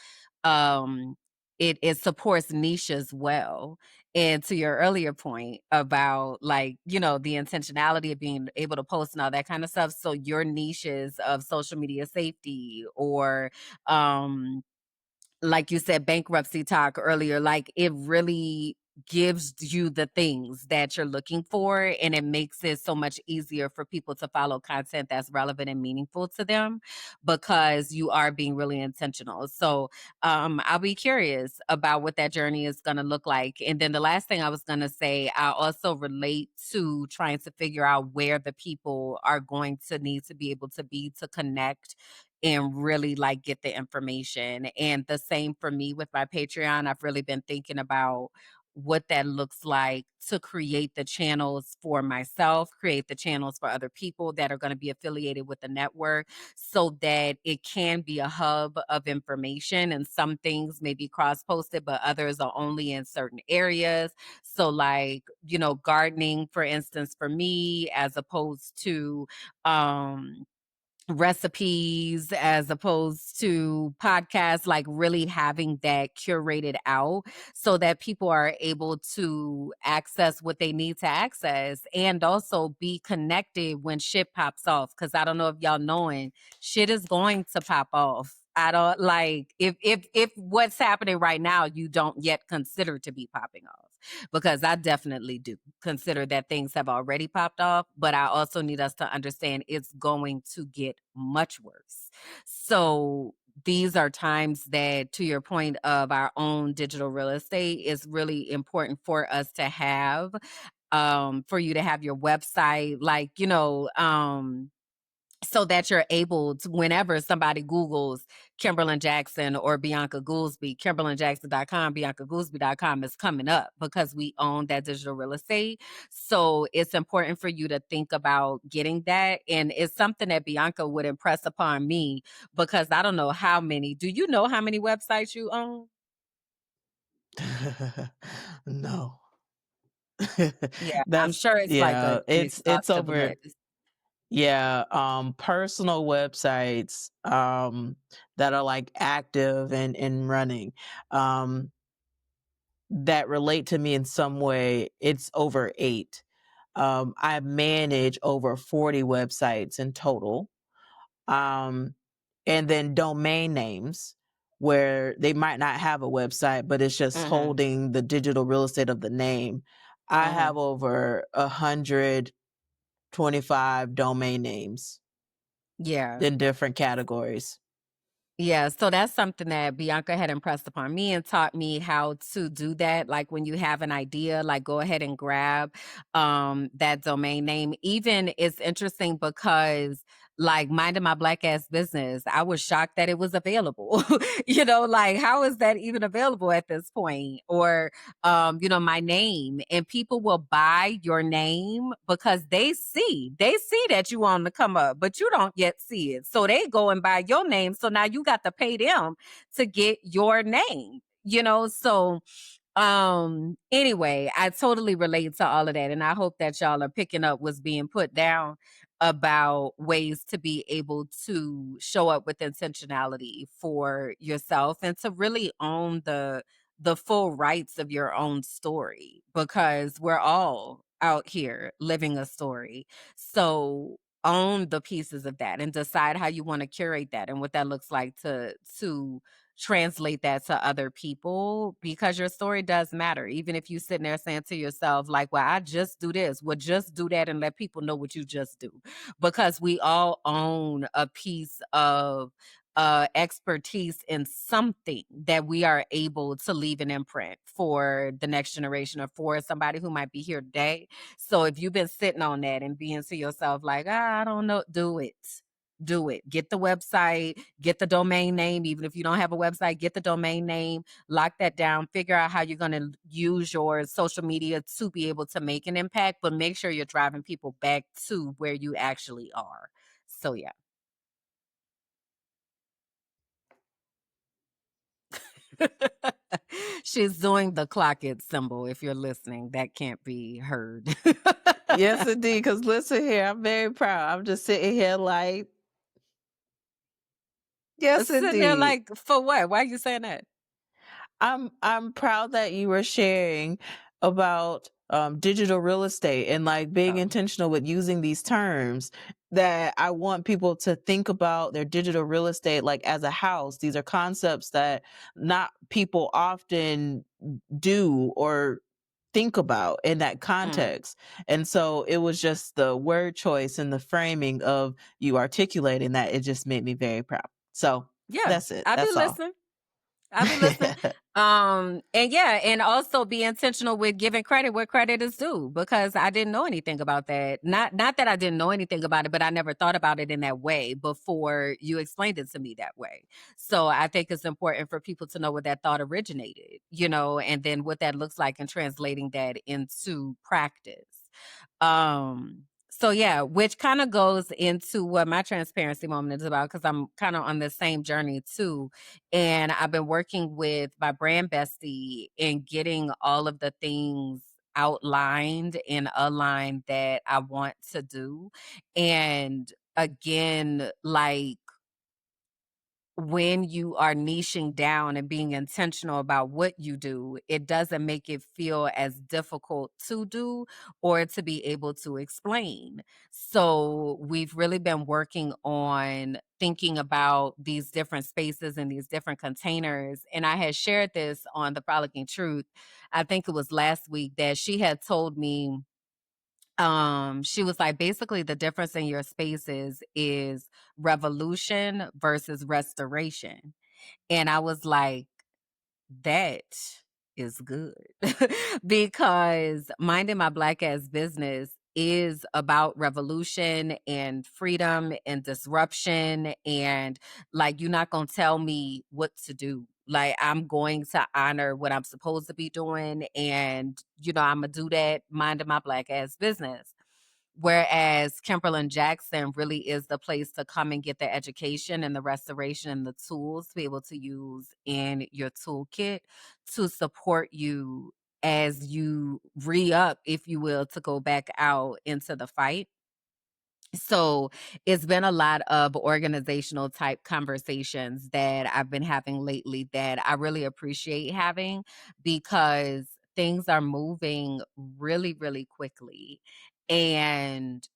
um it supports niche as well. And to your earlier point about like, the intentionality of being able to post and all that kind of stuff. So your niches of social media safety or um like you said, bankruptcy talk earlier, like it really gives you the things that you're looking for, and it makes it so much easier for people to follow content that's relevant and meaningful to them because you are being really intentional. So I'll be curious about what that journey is going to look like. And then the last thing I was going to say, I also relate to trying to figure out where the people are going to need to be able to be to connect and really like get the information. And the same for me with my Patreon. I've really been thinking about what that looks like to create the channels for myself, create the channels for other people that are going to be affiliated with the network so that it can be a hub of information. And some things may be cross posted, but others are only in certain areas. So, like, you know, gardening, for instance, for me, as opposed to, recipes as opposed to podcasts, like really having that curated out so that people are able to access what they need to access and also be connected when shit pops off. Cause I don't know if y'all knowing shit is going to pop off. I don't like if what's happening right now you don't yet consider to be popping off, because I definitely do consider that things have already popped off, but I also need us to understand it's going to get much worse. So these are times that, to your point of our own digital real estate, is really important for us to have, for you to have your website, like, you know, so that you're able to, whenever somebody Googles Kimberland Jackson or Bianca Goolsby, KimberlandJackson.com, BiancaGoolsby.com is coming up because we own that digital real estate. So it's important for you to think about getting that. And it's something that Bianca would impress upon me because I don't know how many. Do you know how many websites you own? No. Yeah, I'm That's sure it's like yeah, an it's exhaustive over. list. Yeah, personal websites that are like active and running um that relate to me in some way, it's over 8. I manage over 40 websites in total. Um and then domain names where they might not have a website, but it's just Mm-hmm. holding the digital real estate of the name. I Mm-hmm. have over 125 domain names Yeah. in different categories. Yeah, so that's something that Bianca had impressed upon me and taught me how to do that. Like when you have an idea, like go ahead and grab that domain name. Even it's interesting because like minding my black ass business, I was shocked that it was available. You know, like how is that even available at this point? Or you know, my name, and people will buy your name because they see that you on the come up, but you don't yet see it. So they go and buy your name. So now you got to pay them to get your name, you know? So anyway, I totally relate to all of that, and I hope that y'all are picking up what's being put down about ways to be able to show up with intentionality for yourself and to really own the full rights of your own story, because we're all out here living a story. So own the pieces of that and decide how you want to curate that and what that looks like to translate that to other people, because your story does matter. Even if you sitting there saying to yourself, like, well, I just do this, well, just do that and let people know what you just do. Because we all own a piece of expertise in something that we are able to leave an imprint for the next generation or for somebody who might be here today. So if you've been sitting on that and being to yourself like, I don't know, do it. Do it. Get the website, get the domain name. Even if you don't have a website, get the domain name, lock that down, figure out how you're going to use your social media to be able to make an impact, but make sure you're driving people back to where you actually are. So, yeah. She's doing the clock it symbol. If you're listening, that can't be heard. Yes, indeed. Because listen here, I'm very proud. I'm just sitting here like, yes, Sitting there indeed. like, for what? Why are you saying that? I'm proud that you were sharing about digital real estate and like being Oh. intentional with using these terms that I want people to think about their digital real estate like as a house. These are concepts that not people often do or think about in that context. And so it was just the word choice and the framing of you articulating that, it just made me very proud. So Yeah, that's it. I be That's all. listening. I'll be listening. And yeah, and also be intentional with giving credit where credit is due, because I didn't know anything about that. Not that I didn't know anything about it, but I never thought about it in that way before you explained it to me that way. So I think it's important for people to know where that thought originated, and then what that looks like and translating that into practice. So yeah, which kind of goes into what my transparency moment is about, because I'm kind of on the same journey too. And I've been working with my brand bestie in getting all of the things outlined and aligned that I want to do. And again, like, when you are niching down and being intentional about what you do, it doesn't make it feel as difficult to do or to be able to explain. So we've really been working on thinking about these different spaces and these different containers. And I had shared this on the Frolicking Truth. I think it was last week that she had told me, she was like, basically the difference in your spaces is revolution versus restoration. And I was like, that is good. Because minding my black ass business is about revolution and freedom and disruption. And like, you're not going to tell me what to do. Like, I'm going to honor what I'm supposed to be doing. And, I'm going to do that minding my black ass business. Whereas Kimberland Jackson really is the place to come and get the education and the restoration and the tools to be able to use in your toolkit to support you as you re-up, if you will, to go back out into the fight. So it's been a lot of organizational type conversations that I've been having lately that I really appreciate having, because things are moving really, really quickly. And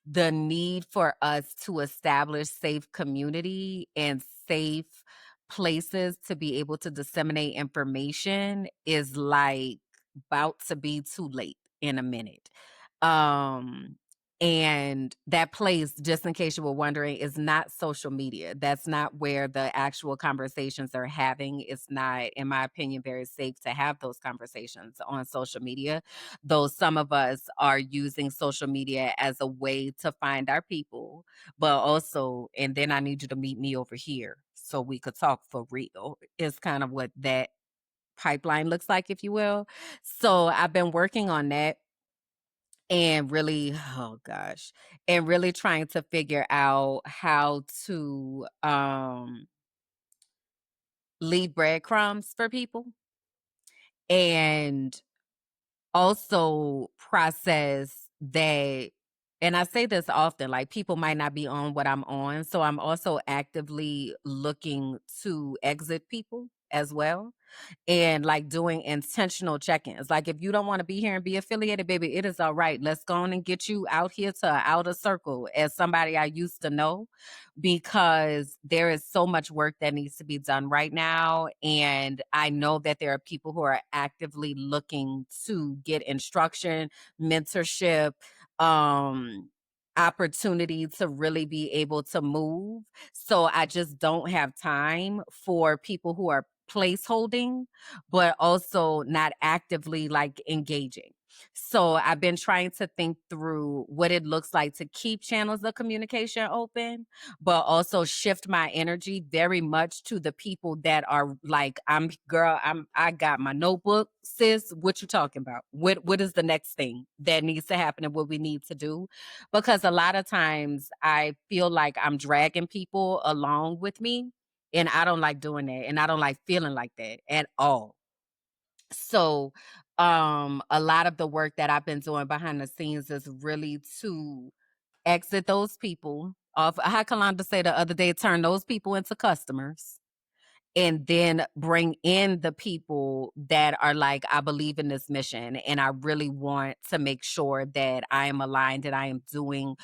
the need for us to establish safe community and safe places to be able to disseminate information is like about to be too late in a minute. Um and that place, just in case you were wondering, is not social media. That's not where the actual conversations are having. It's not, in my opinion, very safe to have those conversations on social media, though some of us are using social media as a way to find our people. But also, and then I need you to meet me over here so we could talk for real, is kind of what that pipeline looks like, if you will. So I've been working on that and really, oh gosh, and really trying to figure out how to leave breadcrumbs for people, and also process that. And I say this often, like, people might not be on what I'm on, so I'm also actively looking to exit people as well, and like doing intentional check-ins. Like, if you don't want to be here and be affiliated, baby, it is all right. Let's go on and get you out here to an outer circle as somebody I used to know, because there is so much work that needs to be done right now. And I know that there are people who are actively looking to get instruction, mentorship, opportunity to really be able to move. So I just don't have time for people who are placeholding, but also not actively like engaging. So I've been trying to think through what it looks like to keep channels of communication open, but also shift my energy very much to the people that are like, I got my notebook, sis. What you talking about? What is the next thing that needs to happen and what we need to do? Because a lot of times I feel like I'm dragging people along with me, and I don't like doing that. And I don't like feeling like that at all. So, a lot of the work that I've been doing behind the scenes is really to exit those people off. I had Kalanda say the other day, turn those people into customers and then bring in the people that are like, I believe in this mission and I really want to make sure that I am aligned and I am doing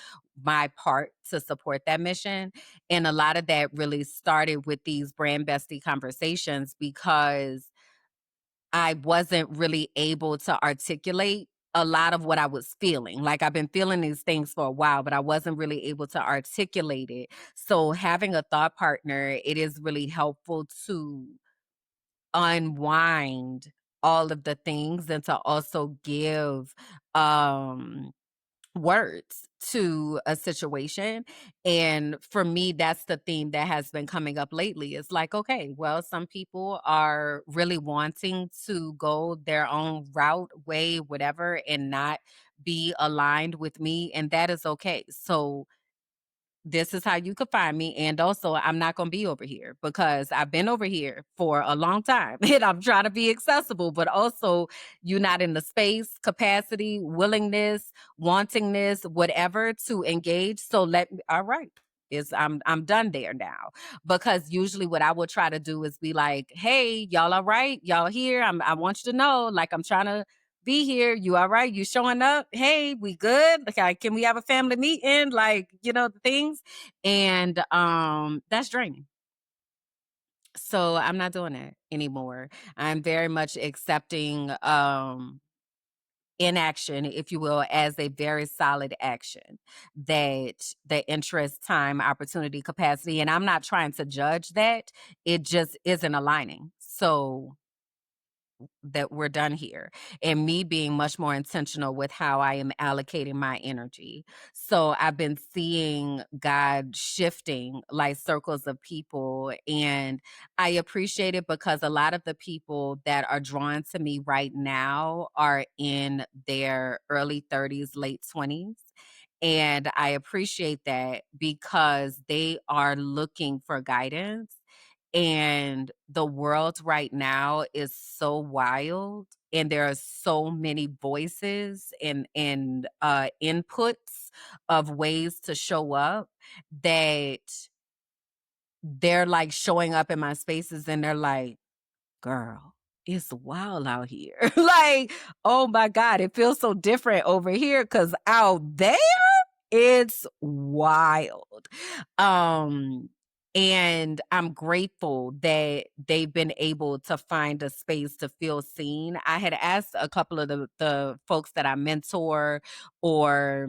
my part to support that mission. And a lot of that really started with these brand bestie conversations because I wasn't really able to articulate a lot of what I was feeling. Like, I've been feeling these things for a while, but I wasn't really able to articulate it. So having a thought partner, it is really helpful to unwind all of the things and to also give um words to a situation. And for me, that's the theme that has been coming up lately. It's like, okay, well, some people are really wanting to go their own route, way, whatever, and not be aligned with me. And that is okay. So this is how you could find me. And also, I'm not going to be over here because I've been over here for a long time and I'm trying to be accessible, but also you're not in the space, capacity, willingness, wantingness, whatever to engage. So let me, all right. Is I'm done there now. Because usually what I would try to do is be like, hey, y'all all right? Y'all here? I want you to know, like, I'm trying to be here. You all right? You showing up? Hey, we good? Okay, can we have a family meeting? Like, the things. And that's draining. So I'm not doing that anymore. I'm very much accepting inaction, if you will, as a very solid action, that the interest, time, opportunity, capacity, and I'm not trying to judge that. It just isn't aligning. So that we're done here, and me being much more intentional with how I am allocating my energy. So I've been seeing God shifting like circles of people, and I appreciate it because a lot of the people that are drawn to me right now are in their early 30s, late 20s. And I appreciate that because they are looking for guidance, and the world right now is so wild, and there are so many voices and inputs of ways to show up, that they're like showing up in my spaces and they're like, girl, it's wild out here. Like, oh my God, it feels so different over here because out there it's wild. Um, and I'm grateful that they've been able to find a space to feel seen. I had asked a couple of the folks that I mentor or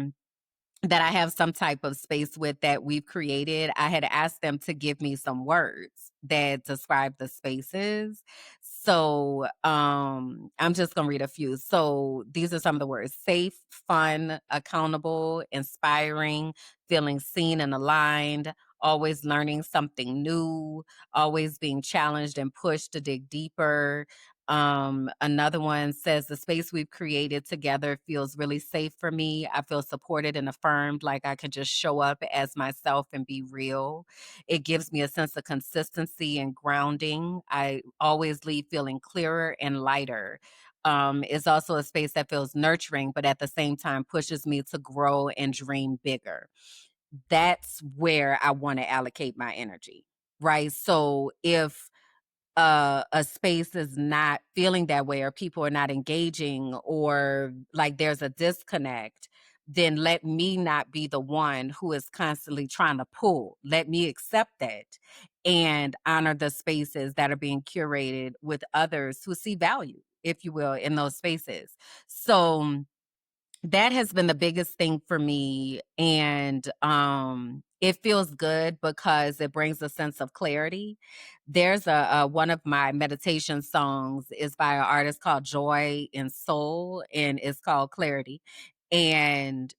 that I have some type of space with that we've created, I had asked them to give me some words that describe the spaces. So I'm just gonna read a few. So these are some of the words: safe, fun, accountable, inspiring, feeling seen and aligned, always learning something new, always being challenged and pushed to dig deeper. Another one says the space we've created together feels really safe for me. I feel supported and affirmed, like I can just show up as myself and be real. It gives me a sense of consistency and grounding. I always leave feeling clearer and lighter. It's also a space that feels nurturing, but at the same time pushes me to grow and dream bigger. That's where I want to allocate my energy, right? So if a space is not feeling that way, or people are not engaging, or like there's a disconnect, then let me not be the one who is constantly trying to pull. Let me accept that and honor the spaces that are being curated with others who see value, if you will, in those spaces. So that has been the biggest thing for me, and it feels good because it brings a sense of clarity. There's a one of my meditation songs is by an artist called Joy and Soul, and it's called Clarity. And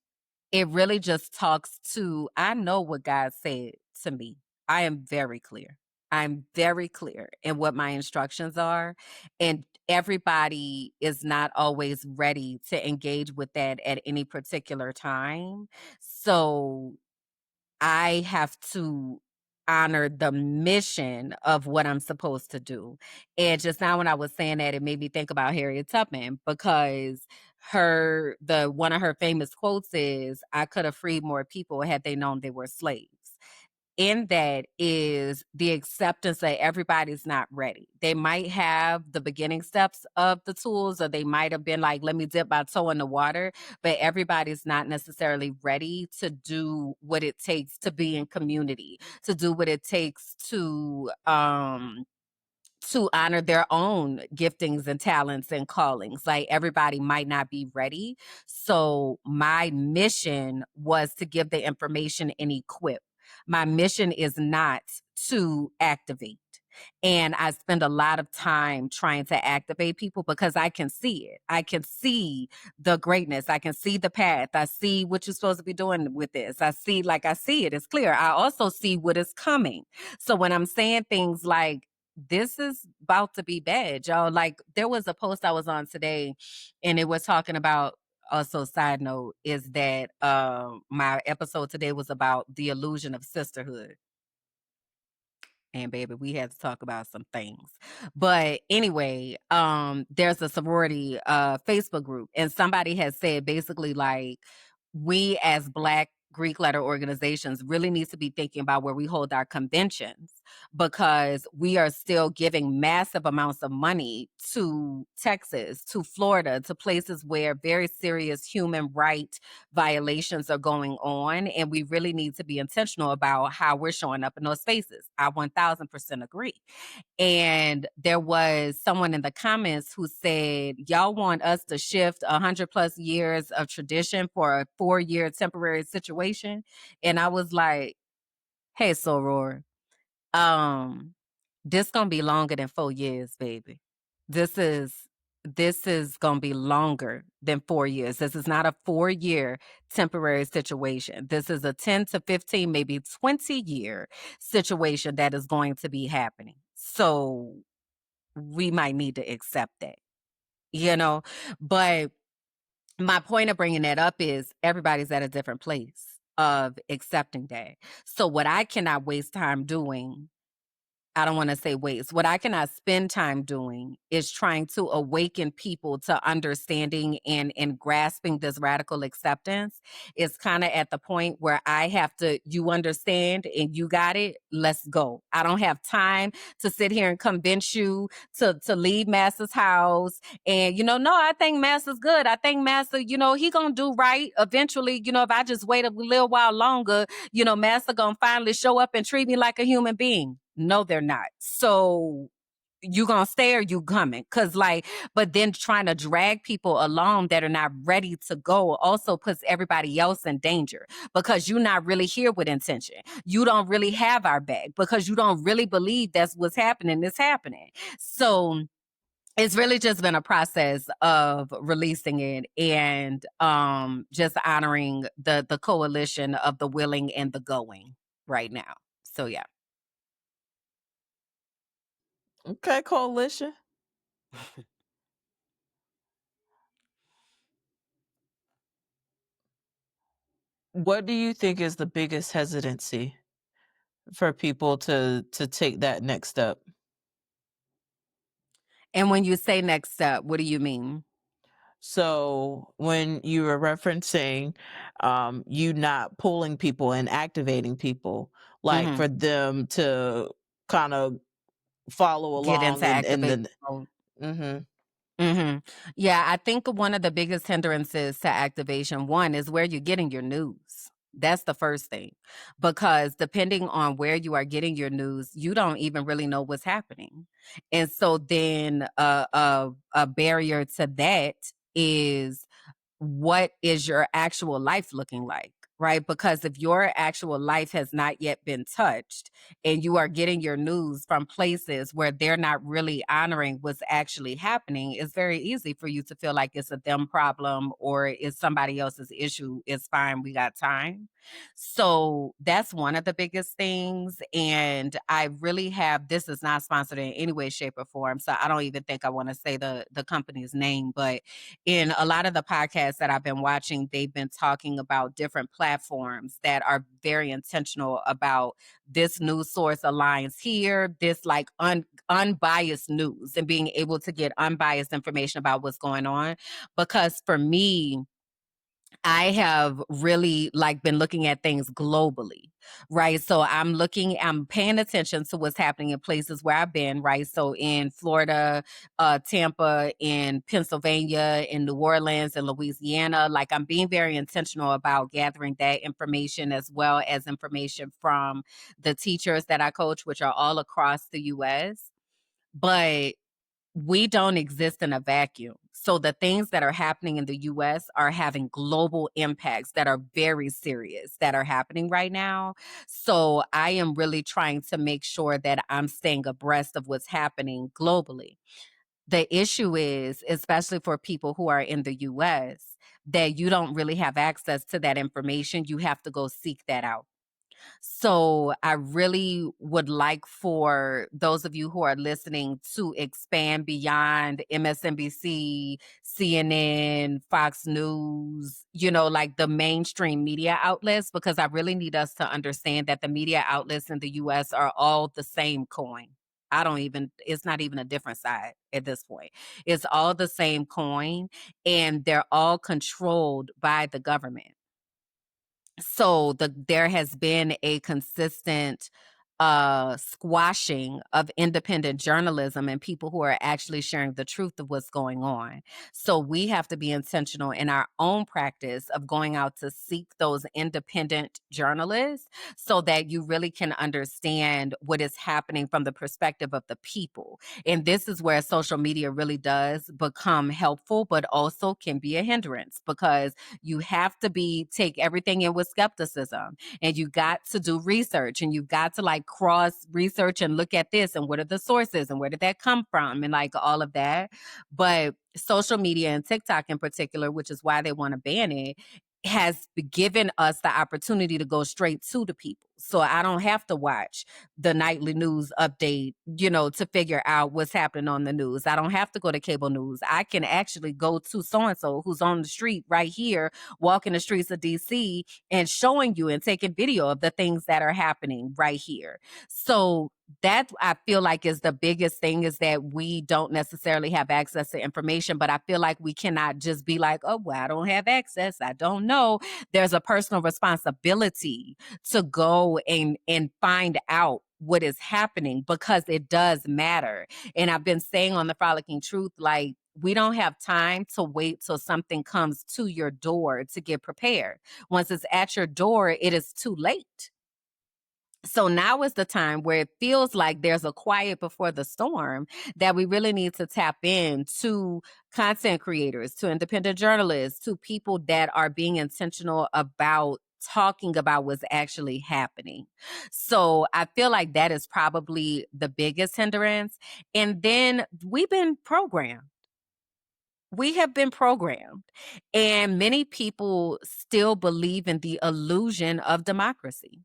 it really just talks to, I know what God said to me. I am very clear. I'm very clear in what my instructions are. And everybody is not always ready to engage with that at any particular time. So I have to honor the mission of what I'm supposed to do. And just now when I was saying that, it made me think about Harriet Tubman, because the one of her famous quotes is, I could have freed more people had they known they were slaves. in that is the acceptance that everybody's not ready. They might have the beginning steps of the tools, or they might have been like, let me dip my toe in the water, but everybody's not necessarily ready to do what it takes to be in community, to do what it takes to honor their own giftings and talents and callings. Like everybody might not be ready. So my mission was to give the information and equip. My mission is not to activate. And I spend a lot of time trying to activate people because I can see it. I can see the greatness. I can see the path. I see what you're supposed to be doing with this. I see it. It's clear. I also see what is coming. So when I'm saying things like, this is about to be bad, y'all. Like there was a post I was on today and it was talking about, also side note is that my episode today was about the illusion of sisterhood. And baby, we had to talk about some things. But anyway, there's a sorority Facebook group, and somebody has said basically like, we as Black Greek letter organizations really needs to be thinking about where we hold our conventions, because we are still giving massive amounts of money to Texas, to Florida, to places where very serious human right violations are going on. And we really need to be intentional about how we're showing up in those spaces. I 1000% agree. And there was someone in the comments who said, y'all want us to shift 100+ years of tradition for a 4-year temporary situation? And I was like, hey, soror, this gonna be longer than 4 years, baby. This is gonna be longer than 4 years. This is not a 4-year temporary situation. This is a 10 to 15, maybe 20-year situation that is going to be happening. So we might need to accept that, you know? But my point of bringing that up is everybody's at a different place of accepting that. So what I cannot waste time doing, I don't want to say waste. What I cannot spend time doing is trying to awaken people to understanding and grasping this radical acceptance. It's kind of at the point where I have to, you understand and you got it, let's go. I don't have time to sit here and convince you to leave Master's house. And, no, I think Master's good. I think Master, he gonna do right eventually. If I just wait a little while longer, Master gonna finally show up and treat me like a human being. No, they're not. So you gonna stay or you coming? But then trying to drag people along that are not ready to go also puts everybody else in danger, because you're not really here with intention. You don't really have our back because you don't really believe that's what's happening is happening. So it's really just been a process of releasing it and just honoring the coalition of the willing and the going right now. So yeah. Okay, coalition. What do you think is the biggest hesitancy for people to take that next step? And when you say next step, what do you mean? So when you were referencing you not pulling people and activating people, like for them to kind of follow Get along into and activate then mode. mhm. Yeah, I think one of the biggest hindrances to activation, one, is where you're getting your news. That's the first thing. Because depending on where you are getting your news, you don't even really know what's happening. And so then a barrier to that is, what is your actual life looking like, right? Because if your actual life has not yet been touched and you are getting your news from places where they're not really honoring what's actually happening, it's very easy for you to feel like it's a them problem or it's somebody else's issue. It's fine, we got time. So that's one of the biggest things. And I really have, this is not sponsored in any way, shape, or form. So I don't even think I want to say the company's name, but in a lot of the podcasts that I've been watching, they've been talking about different platforms that are very intentional about this news source aligns here, this like unbiased news, and being able to get unbiased information about what's going on. Because for me, I have really like been looking at things globally, right? So I'm paying attention to what's happening in places where I've been, right? So in Florida, Tampa, in Pennsylvania, in New Orleans, and Louisiana, like I'm being very intentional about gathering that information as well as information from the teachers that I coach, which are all across the US. But we don't exist in a vacuum. So the things that are happening in the US are having global impacts that are very serious that are happening right now. So I am really trying to make sure that I'm staying abreast of what's happening globally. The issue is, especially for people who are in the US, that you don't really have access to that information. You have to go seek that out. So I really would like for those of you who are listening to expand beyond MSNBC, CNN, Fox News, like the mainstream media outlets, because I really need us to understand that the media outlets in the US are all the same coin. It's not even a different side at this point. It's all the same coin, and they're all controlled by the government. So there has been a consistent squashing of independent journalism and people who are actually sharing the truth of what's going on. So we have to be intentional in our own practice of going out to seek those independent journalists so that you really can understand what is happening from the perspective of the people. And this is where social media really does become helpful, but also can be a hindrance, because you have to take everything in with skepticism, and you got to do research, and you've got to like cross research and look at this and what are the sources and where did that come from and like all of that. But social media and TikTok in particular, which is why they want to ban it, has given us the opportunity to go straight to the people. So I don't have to watch the nightly news update, to figure out what's happening on the news. I don't have to go to cable news. I can actually go to so-and-so who's on the street right here, walking the streets of DC and showing you and taking video of the things that are happening right here. So that I feel like is the biggest thing, is that we don't necessarily have access to information, but I feel like we cannot just be like, oh, well, I don't have access, I don't know. There's a personal responsibility to go and find out what is happening, because it does matter. And I've been saying on the Frolicking Truth, like, we don't have time to wait till something comes to your door to get prepared. Once it's at your door, it is too late. So now is the time where it feels like there's a quiet before the storm, that we really need to tap into content creators, to independent journalists, to people that are being intentional about talking about what's actually happening. So I feel like that is probably the biggest hindrance. And then we've been programmed. We have been programmed, and many people still believe in the illusion of democracy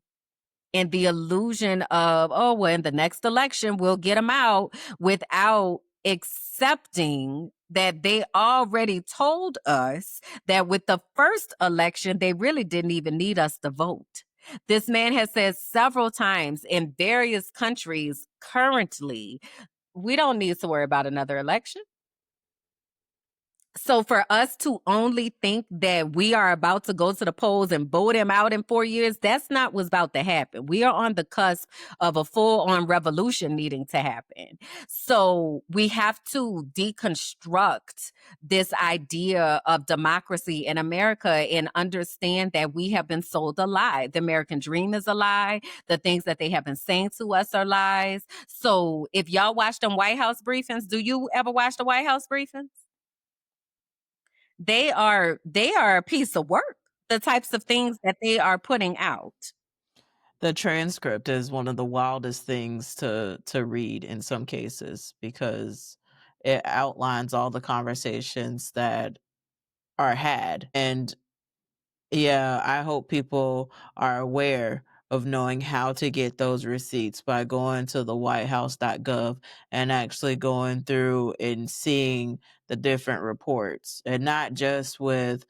and the illusion of, oh, well, in the next election, we'll get them out, without accepting that they already told us that with the first election, they really didn't even need us to vote. This man has said several times in various countries currently, we don't need to worry about another election. So for us to only think that we are about to go to the polls and vote him out in 4 years, that's not what's about to happen. We are on the cusp of a full-on revolution needing to happen. So we have to deconstruct this idea of democracy in America and understand that we have been sold a lie. The American dream is a lie. The things that they have been saying to us are lies. So if y'all watch them White House briefings, do you ever watch the White House briefings? They are a piece of work, the types of things that they are putting out. The transcript is one of the wildest things to read in some cases, because it outlines all the conversations that are had. And yeah, I hope people are aware of knowing how to get those receipts by going to the whitehouse.gov and actually going through and seeing the different reports, and not just with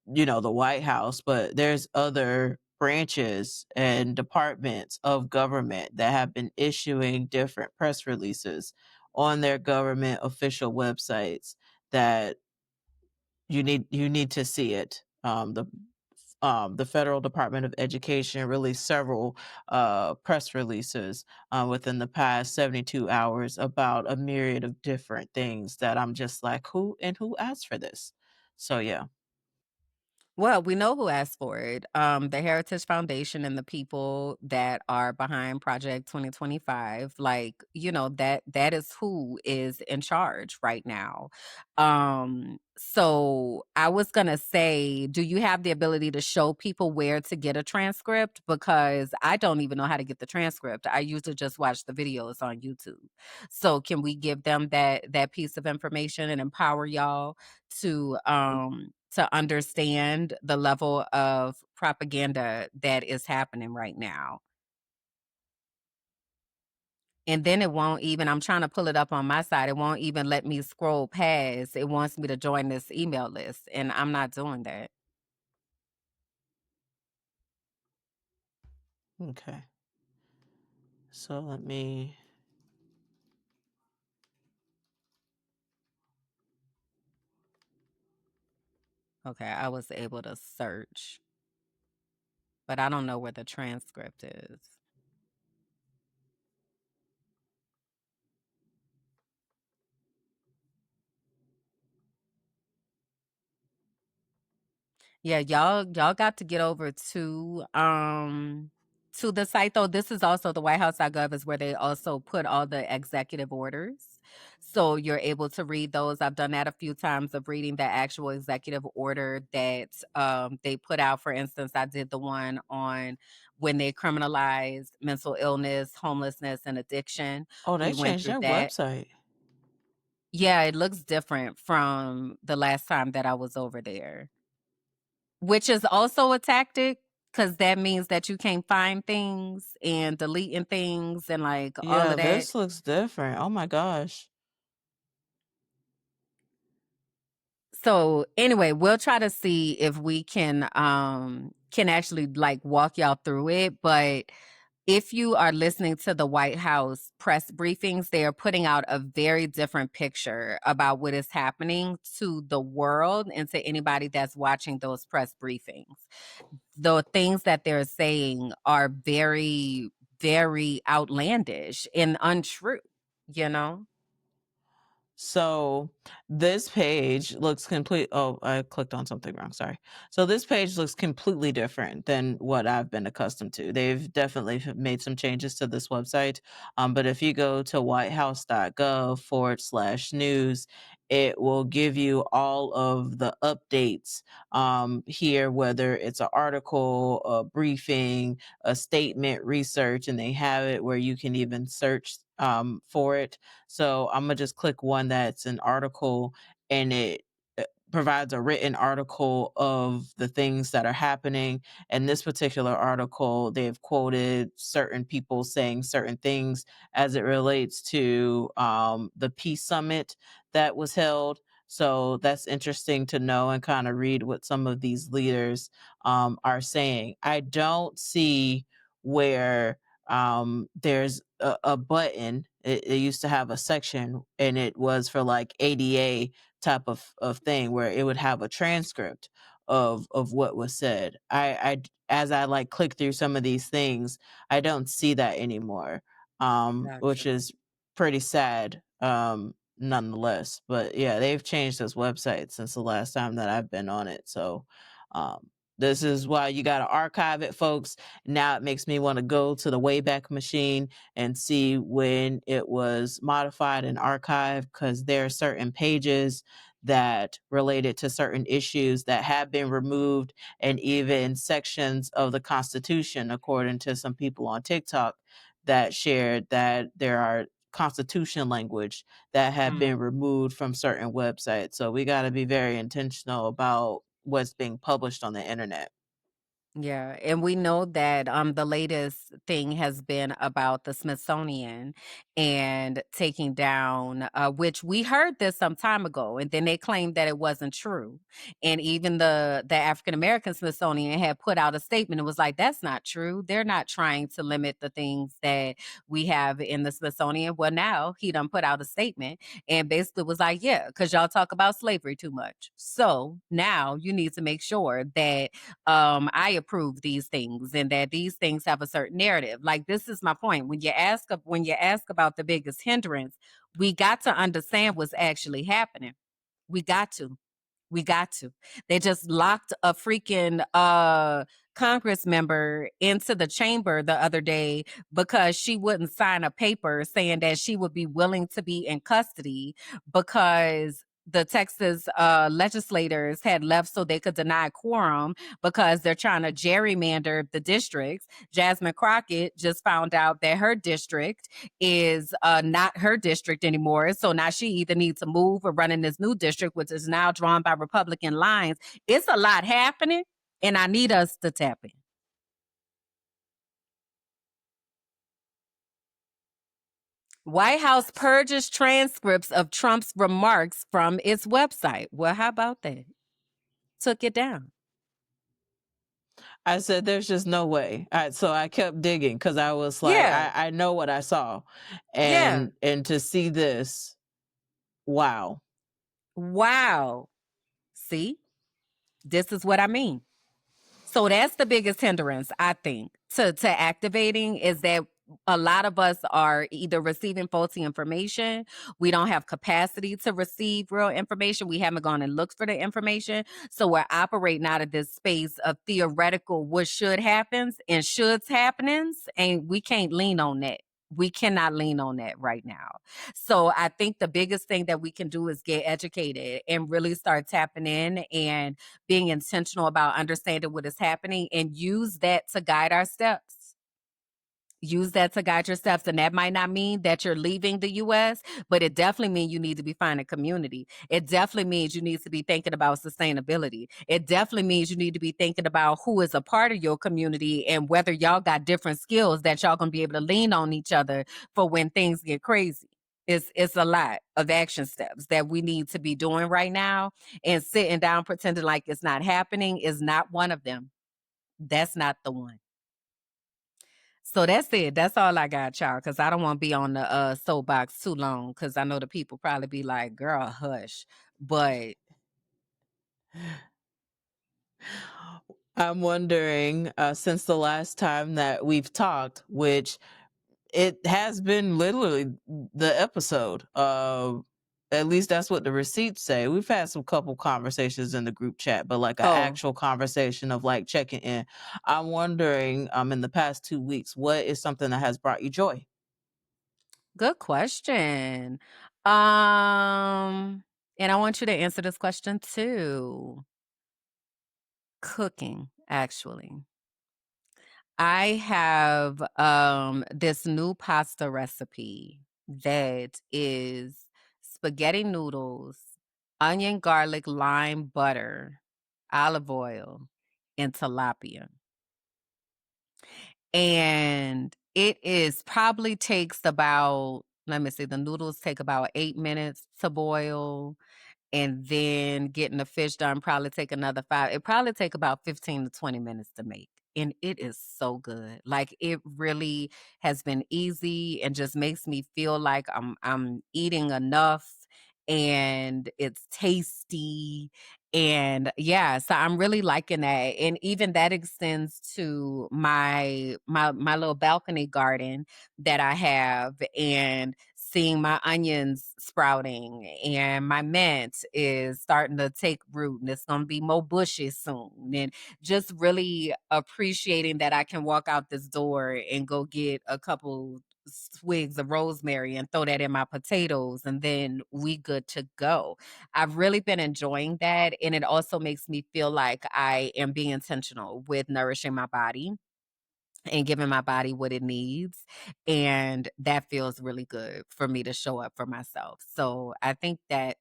the White House, but there's other branches and departments of government that have been issuing different press releases on their government official websites that you need to see it. The Federal Department of Education released several press releases within the past 72 hours about a myriad of different things that I'm just like, who asked for this? So yeah. Well, we know who asked for it. The Heritage Foundation and the people that are behind Project 2025, like, that is who is in charge right now. So I was gonna say, do you have the ability to show people where to get a transcript? Because I don't even know how to get the transcript. I usually just watch the videos on YouTube. So can we give them that piece of information and empower y'all to understand the level of propaganda that is happening right now? And then it won't even, I'm trying to pull it up on my side. It won't even let me scroll past. It wants me to join this email list, and I'm not doing that. Okay. So let me. Okay, I was able to search, but I don't know where the transcript is. Yeah, y'all got to get over to the site though. This is also the whitehouse.gov is where they also put all the executive orders. So you're able to read those. I've done that a few times of reading the actual executive order that they put out. For instance, I did the one on when they criminalized mental illness, homelessness, and addiction. Oh, We they went changed through their that. website. Yeah, it looks different from the last time that I was over there. Which is also a tactic, because that means that you can't find things and deleting things and, like, all Yeah, of that. this looks different. Oh my gosh. So, anyway, we'll try to see if we can actually, like, walk y'all through it, but if you are listening to the White House press briefings, they are putting out a very different picture about what is happening to the world and to anybody that's watching those press briefings. The things that they're saying are very, very outlandish and untrue, you know? So this page looks complete. Oh, I clicked on something wrong. Sorry. So this page looks completely different than what I've been accustomed to. They've definitely made some changes to this website. But if you go to whitehouse.gov/news, it will give you all of the updates here, whether it's an article, a briefing, a statement, research, and they have it where you can even search for it. So I'm gonna just click one that's an article, and it provides a written article of the things that are happening. In this particular article, they've quoted certain people saying certain things as it relates to the peace summit that was held. So that's interesting to know and kind of read what some of these leaders are saying. I don't see where there's a button. It used to have a section, and it was for like ADA type of thing where it would have a transcript of what was said. As I like click through some of these things, I don't see that anymore, which Gotcha. is pretty sad, nonetheless. But yeah, they've changed this website since the last time that I've been on it. So um, this is why you got to archive it, folks. Now it makes me want to go to the Wayback Machine and see when it was modified and archived, because there are certain pages that related to certain issues that have been removed, and even sections of the Constitution, according to some people on TikTok that shared that there are Constitution language that have Mm. been removed from certain websites. So we got to be very intentional about what's being published on the internet. Yeah, and we know that the latest thing has been about the Smithsonian and taking down which we heard this some time ago, and then they claimed that it wasn't true. And even the African American Smithsonian had put out a statement and was like, that's not true. They're not trying to limit the things that we have in the Smithsonian. Well, now he done put out a statement and basically was like, yeah, because y'all talk about slavery too much. So now you need to make sure that I approve these things and that these things have a certain narrative. Like, this is my point. When you ask about the biggest hindrance, we got to understand what's actually happening. We got to. We got to. They just locked a freaking Congress member into the chamber the other day because she wouldn't sign a paper saying that she would be willing to be in custody because the Texas legislators had left so they could deny quorum because they're trying to gerrymander the districts. Jasmine Crockett just found out that her district is not her district anymore. So now she either needs to move or run in this new district, which is now drawn by Republican lines. It's a lot happening, and I need us to tap in. White House purges transcripts of Trump's remarks from its website. Well, how about that? Took it down. I said, there's just no way. So I kept digging because I was like, Yeah. I know what I saw. Yeah. And to see this, wow. Wow. See, this is what I mean. So that's the biggest hindrance, I think, to activating is that a lot of us are either receiving faulty information. We don't have capacity to receive real information. We haven't gone and looked for the information. So we're operating out of this space of theoretical what should happens and shoulds happenings. And we can't lean on that. We cannot lean on that right now. So I think the biggest thing that we can do is get educated and really start tapping in and being intentional about understanding what is happening and use that to guide our steps. Use that to guide your steps. And that might not mean that you're leaving the US, but it definitely means you need to be finding community. It definitely means you need to be thinking about sustainability. It definitely means you need to be thinking about who is a part of your community and whether y'all got different skills that y'all gonna be able to lean on each other for when things get crazy. It's a lot of action steps that we need to be doing right now, and sitting down pretending like it's not happening is not one of them. That's not the one. So that's it. That's all I got, y'all, because I don't want to be on the soapbox too long because I know the people probably be like, girl, hush. But I'm wondering, since the last time that we've talked, which it has been literally the episode. At least that's what the receipts say. We've had some couple conversations in the group chat, but like an oh, actual conversation of like checking in. I'm wondering, in the past 2 weeks, what is something that has brought you joy? good question. And I want you to answer this question too. Cooking, actually. I have this new pasta recipe that is spaghetti noodles, onion, garlic, lime, butter, olive oil, and tilapia. And it is probably takes about, let me see, the noodles take about 8 minutes to boil, and then getting the fish done probably take another 5. It probably take about 15 to 20 minutes to make. And it is so good. Like, it really has been easy and just makes me feel like I'm eating enough, and it's tasty. And yeah, so I'm really liking that. And even that extends to my little balcony garden that I have, and seeing my onions sprouting, and my mint is starting to take root, and it's going to be more bushy soon. And just really appreciating that I can walk out this door and go get a couple twigs of rosemary and throw that in my potatoes, and then we good to go. I've really been enjoying that, and it also makes me feel like I am being intentional with nourishing my body and giving my body what it needs. And that feels really good for me to show up for myself. So I think that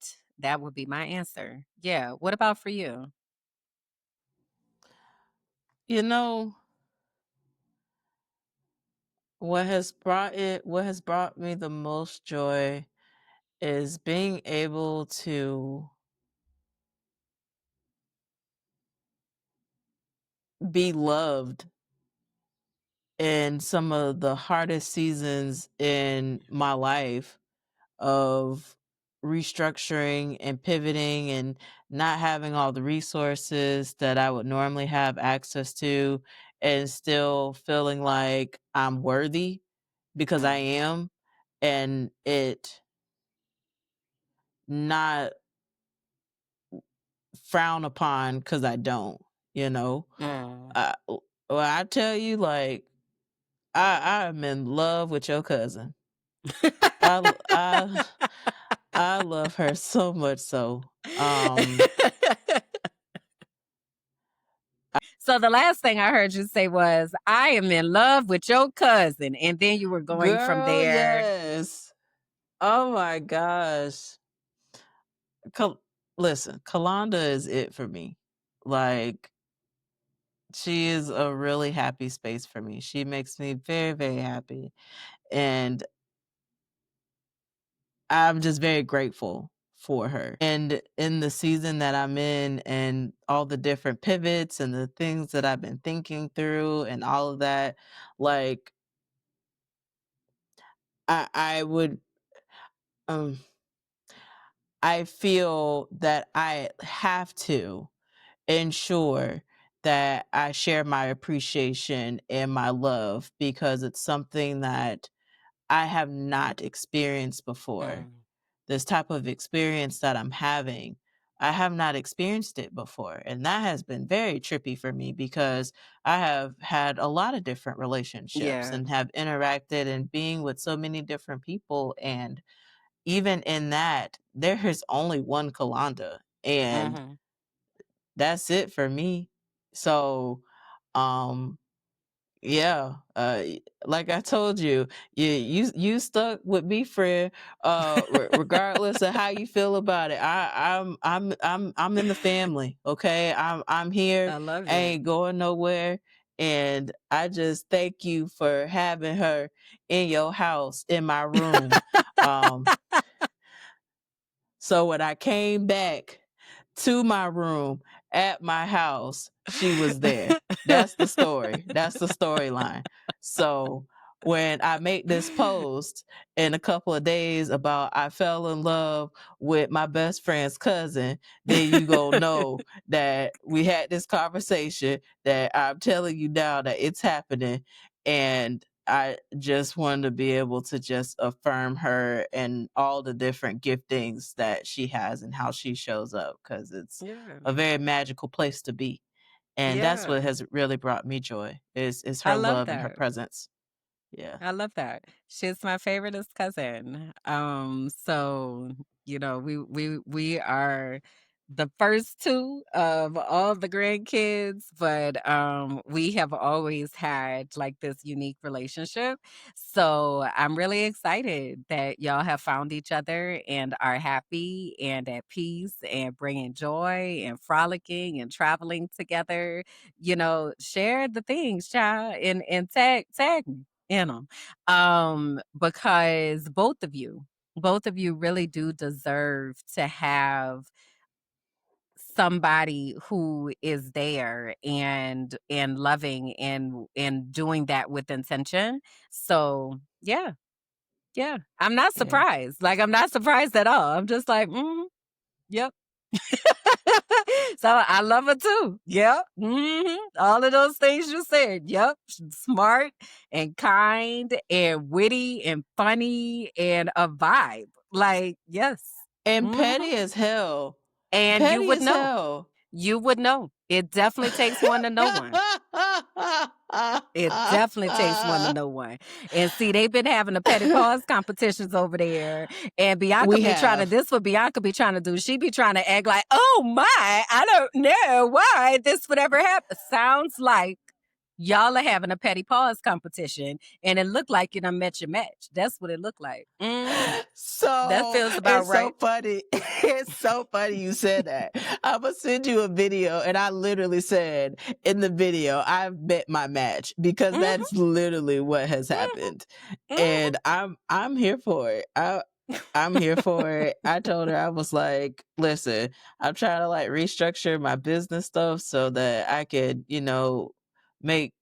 would be my answer. Yeah. What about for you? You know, what has brought me the most joy is being able to be loved in some of the hardest seasons in my life of restructuring and pivoting and not having all the resources that I would normally have access to, and still feeling like I'm worthy because I am, and it not frown upon because I don't, you know. Well, I tell you, like, I'm in love with your cousin. I I I love her so much so. So the last thing I heard you say was, "I am in love with your cousin," and then you were going from Girl, there. yes. Oh my gosh. Kal- Listen, Kalanda is it for me. Like, she is a really happy space for me. She makes me very, very happy. And I'm just very grateful for her. And in the season that I'm in, and all the different pivots and the things that I've been thinking through and all of that, like, I would um I feel that I have to ensure that I share my appreciation and my love, because it's something that I have not experienced before. This type of experience that I'm having, I have not experienced it before. And that has been very trippy for me, because I have had a lot of different relationships Yeah. and have interacted and being with so many different people. And even in that, there is only one Kalanda, and Mhm. that's it for me. So, um, yeah, like I told you, you stuck with me, friend. Regardless of how you feel about it, I'm in the family. Okay, I'm here. I love I it. ain't going nowhere. And I just thank you for having her in your house, in my room. Um, so when I came back to my room at my house, she was there. That's the story. That's the storyline. So when I make this post in a couple of days about I fell in love with my best friend's cousin, then you go know that we had this conversation, that I'm telling you now that it's happening. And I just wanted to be able to just affirm her and all the different giftings that she has and how she shows up, because it's Yeah. a very magical place to be. And that's what Yeah. has really brought me joy, is I her love love and her that. presence. Yeah. I love that. She's my favoriteest cousin. So we are the first two of all the grandkids, but we have always had like this unique relationship. So I'm really excited that y'all have found each other and are happy and at peace and bringing joy and frolicking and traveling together. Share the things, child, and tag me in them, because both of you really do deserve to have somebody who is there and loving and doing that with intention. So yeah, yeah, I'm not Yeah. surprised. Like, I'm not surprised at all. I'm just like, yep. So I love her too. Yep. All of those things you said. Yep. She's smart and kind and witty and funny and a vibe. Like, yes. And hmm petty as hell. And you Petty would as know. hell. You would know. It definitely takes one to know one. It definitely takes one to know one. And see, they've been having the petty pause competitions over there. And Bianca We be trying to, have. this what Bianca be trying to do. She be trying to act like, oh my, I don't know why this would ever happen. Sounds like Y'all are having a petty paws competition, and it looked like you done met your match. That's what it looked like. That So feels about it's so right. funny. It's so funny you said that. I'm gonna send you a video, and I literally said in the video, "I've met my match," because Mhm, that's literally what has mhm, happened, mhm. and I'm here for it. I'm here for it. I told her, I was like, "Listen, I'm trying to like restructure my business stuff so that I could,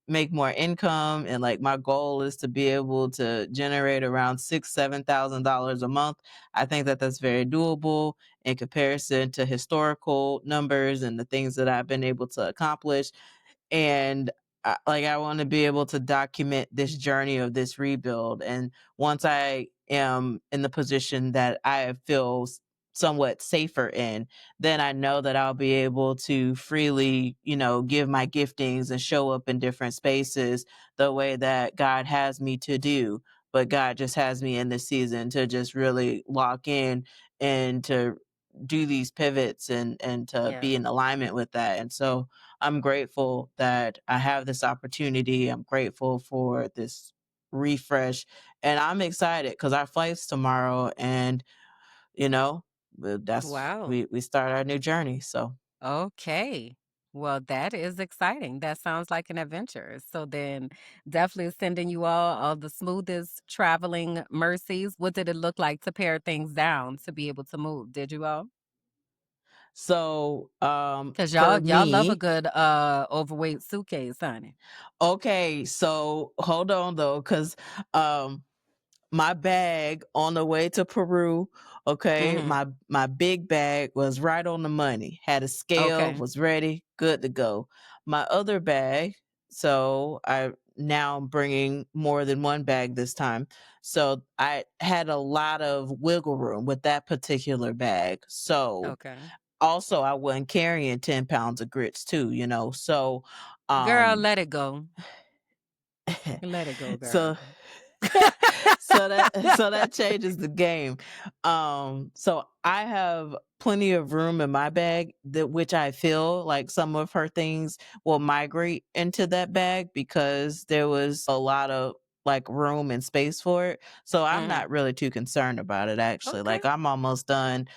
make more income, and like my goal is to be able to generate around $6,000-7,000 a month. I think that that's very doable in comparison to historical numbers and the things that I've been able to accomplish. And I want to be able to document this journey of this rebuild. And once I am in the position that I feel somewhat safer in, then I know that I'll be able to freely, give my giftings and show up in different spaces the way that God has me to do. But God just has me in this season to just really lock in and to do these pivots and to Yeah. be in alignment with that. And so I'm grateful that I have this opportunity. I'm grateful for this refresh, and I'm excited because our flight's tomorrow, and you know, that's Wow. we start our new journey. So Okay. Well, that is exciting. That sounds like an adventure. So then definitely sending you all the smoothest traveling mercies. What did it look like to pare things down to be able to move? Did you all? so Cause for y'all love a me, good overweight suitcase, honey. okay, so hold on though, because um my bag on the way to Peru, okay, Hmm. my big bag was right on the money. Had a scale, Okay. was ready, good to go. My other bag, so I now I'm bringing more than one bag this time. So I had a lot of wiggle room with that particular bag. So Okay. also I wasn't carrying 10 pounds of grits too, So Girl, um let it go. Let it go, so girl. so that changes the game. So I have plenty of room in my bag, that which I feel like some of her things will migrate into that bag because there was a lot of like room and space for it. So I'm Hmm. not really too concerned about it actually. Okay. Like I'm almost done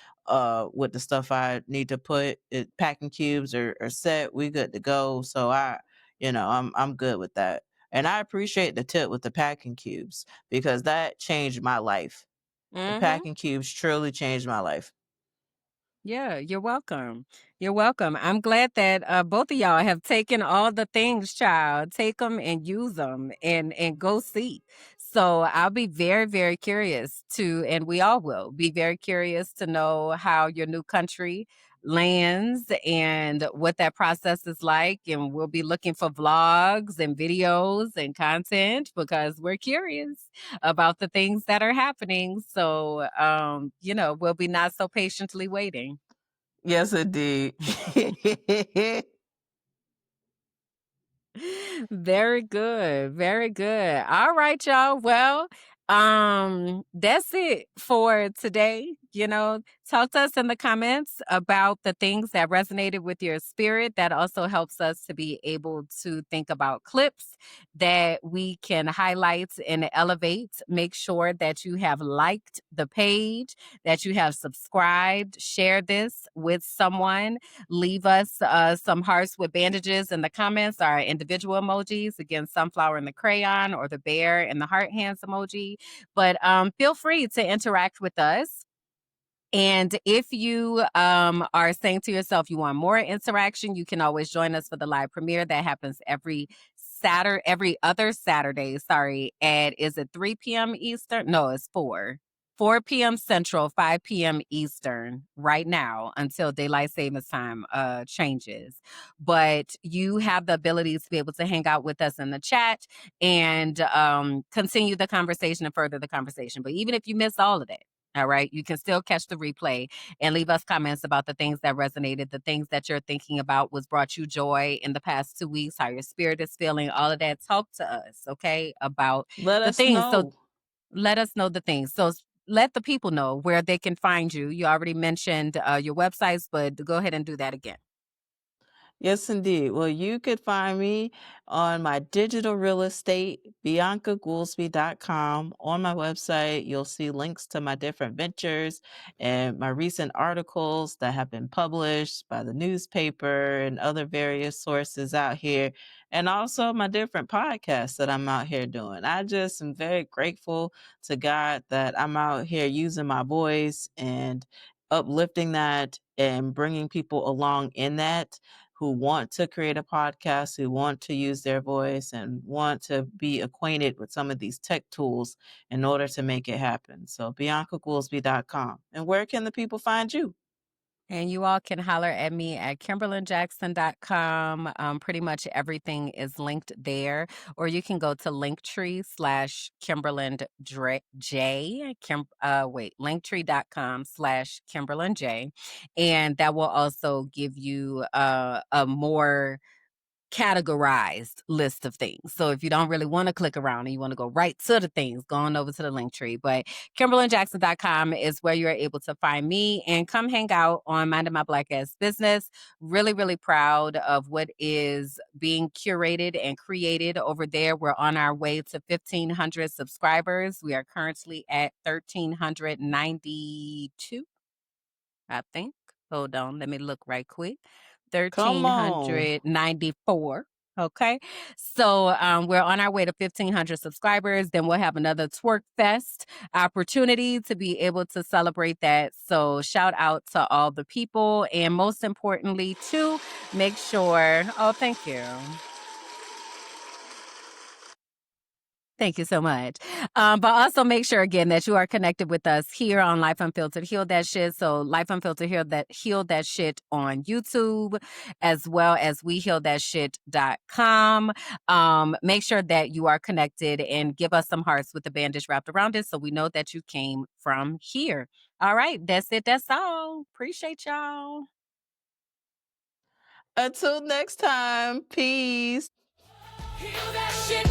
with the stuff I need to put. Packing cubes are set. We good to go. So I'm good with that. And I appreciate the tip with the packing cubes because that changed my life. The Hmm. packing cubes truly changed my life. Yeah, you're welcome. You're welcome. I'm glad that both of y'all have taken all the things, child. Take them and use them and go see. So I'll be very, very curious to, and we all will be very curious to know how your new country lands and what that process is like. And we'll be looking for vlogs and videos and content because we're curious about the things that are happening. So, we'll be not so patiently waiting. Yes, indeed. Very good. Very good. All right, y'all. Well, that's it for today. Talk to us in the comments about the things that resonated with your spirit. That also helps us to be able to think about clips that we can highlight and elevate. Make sure that you have liked the page, that you have subscribed, share this with someone. Leave us some hearts with bandages in the comments, our individual emojis. Again, sunflower and the crayon, or the bear and the heart hands emoji. But feel free to interact with us. And if you are saying to yourself you want more interaction, you can always join us for the live premiere that happens every other Saturday. Sorry, at is it 3 p.m. Eastern? No, it's 4 p.m. Central, 5 p.m. Eastern, right now until daylight savings time changes. But you have the ability to be able to hang out with us in the chat and continue the conversation and further the conversation. But even if you miss all of that, all right, you can still catch the replay and leave us comments about the things that resonated, the things that you're thinking about, was brought you joy in the past 2 weeks, how your spirit is feeling, all of that. Talk to us, okay, about Let the us things. So know. let us know the things. So let the people know where they can find you. You already mentioned your websites, but go ahead and do that again. Yes, indeed. Well, you could find me on my digital real estate, biancagoolsby.com. On my website, you'll see links to my different ventures and my recent articles that have been published by the newspaper and other various sources out here, and also my different podcasts that I'm out here doing. I just am very grateful to God that I'm out here using my voice and uplifting that and bringing people along in that who want to create a podcast, who want to use their voice and want to be acquainted with some of these tech tools in order to make it happen. So biancagoolsby.com. And where can the people find you? And you all can holler at me at kimberlandjackson.com. Pretty much everything is linked there. Or you can go to linktree/KimberlandJ. Linktree.com/KimberlandJ. And that will also give you a more categorized list of things. So if you don't really want to click around and you want to go right to the things, go on over to the link tree. But KimberlandJackson.com is where you're able to find me and come hang out on Minding My Black Ass Business. Really, really proud of what is being curated and created over there. We're on our way to 1,500 subscribers. We are currently at 1,392, I think. Hold on, let me look right quick. Come on. 1,394. Okay. So we're on our way to 1,500 subscribers. Then we'll have another Twerk Fest opportunity to be able to celebrate that. So shout out to all the people. And most importantly, too, make sure. Oh, thank you. Thank you so much. But also make sure again that you are connected with us here on Life Unfiltered Heal That Shit. So Life Unfiltered Heal That Shit on YouTube, as well as wehealthatshit.com. Make sure that you are connected and give us some hearts with the bandage wrapped around it so we know that you came from here. All right, that's it. That's all. Appreciate y'all. Until next time, peace. Heal that shit.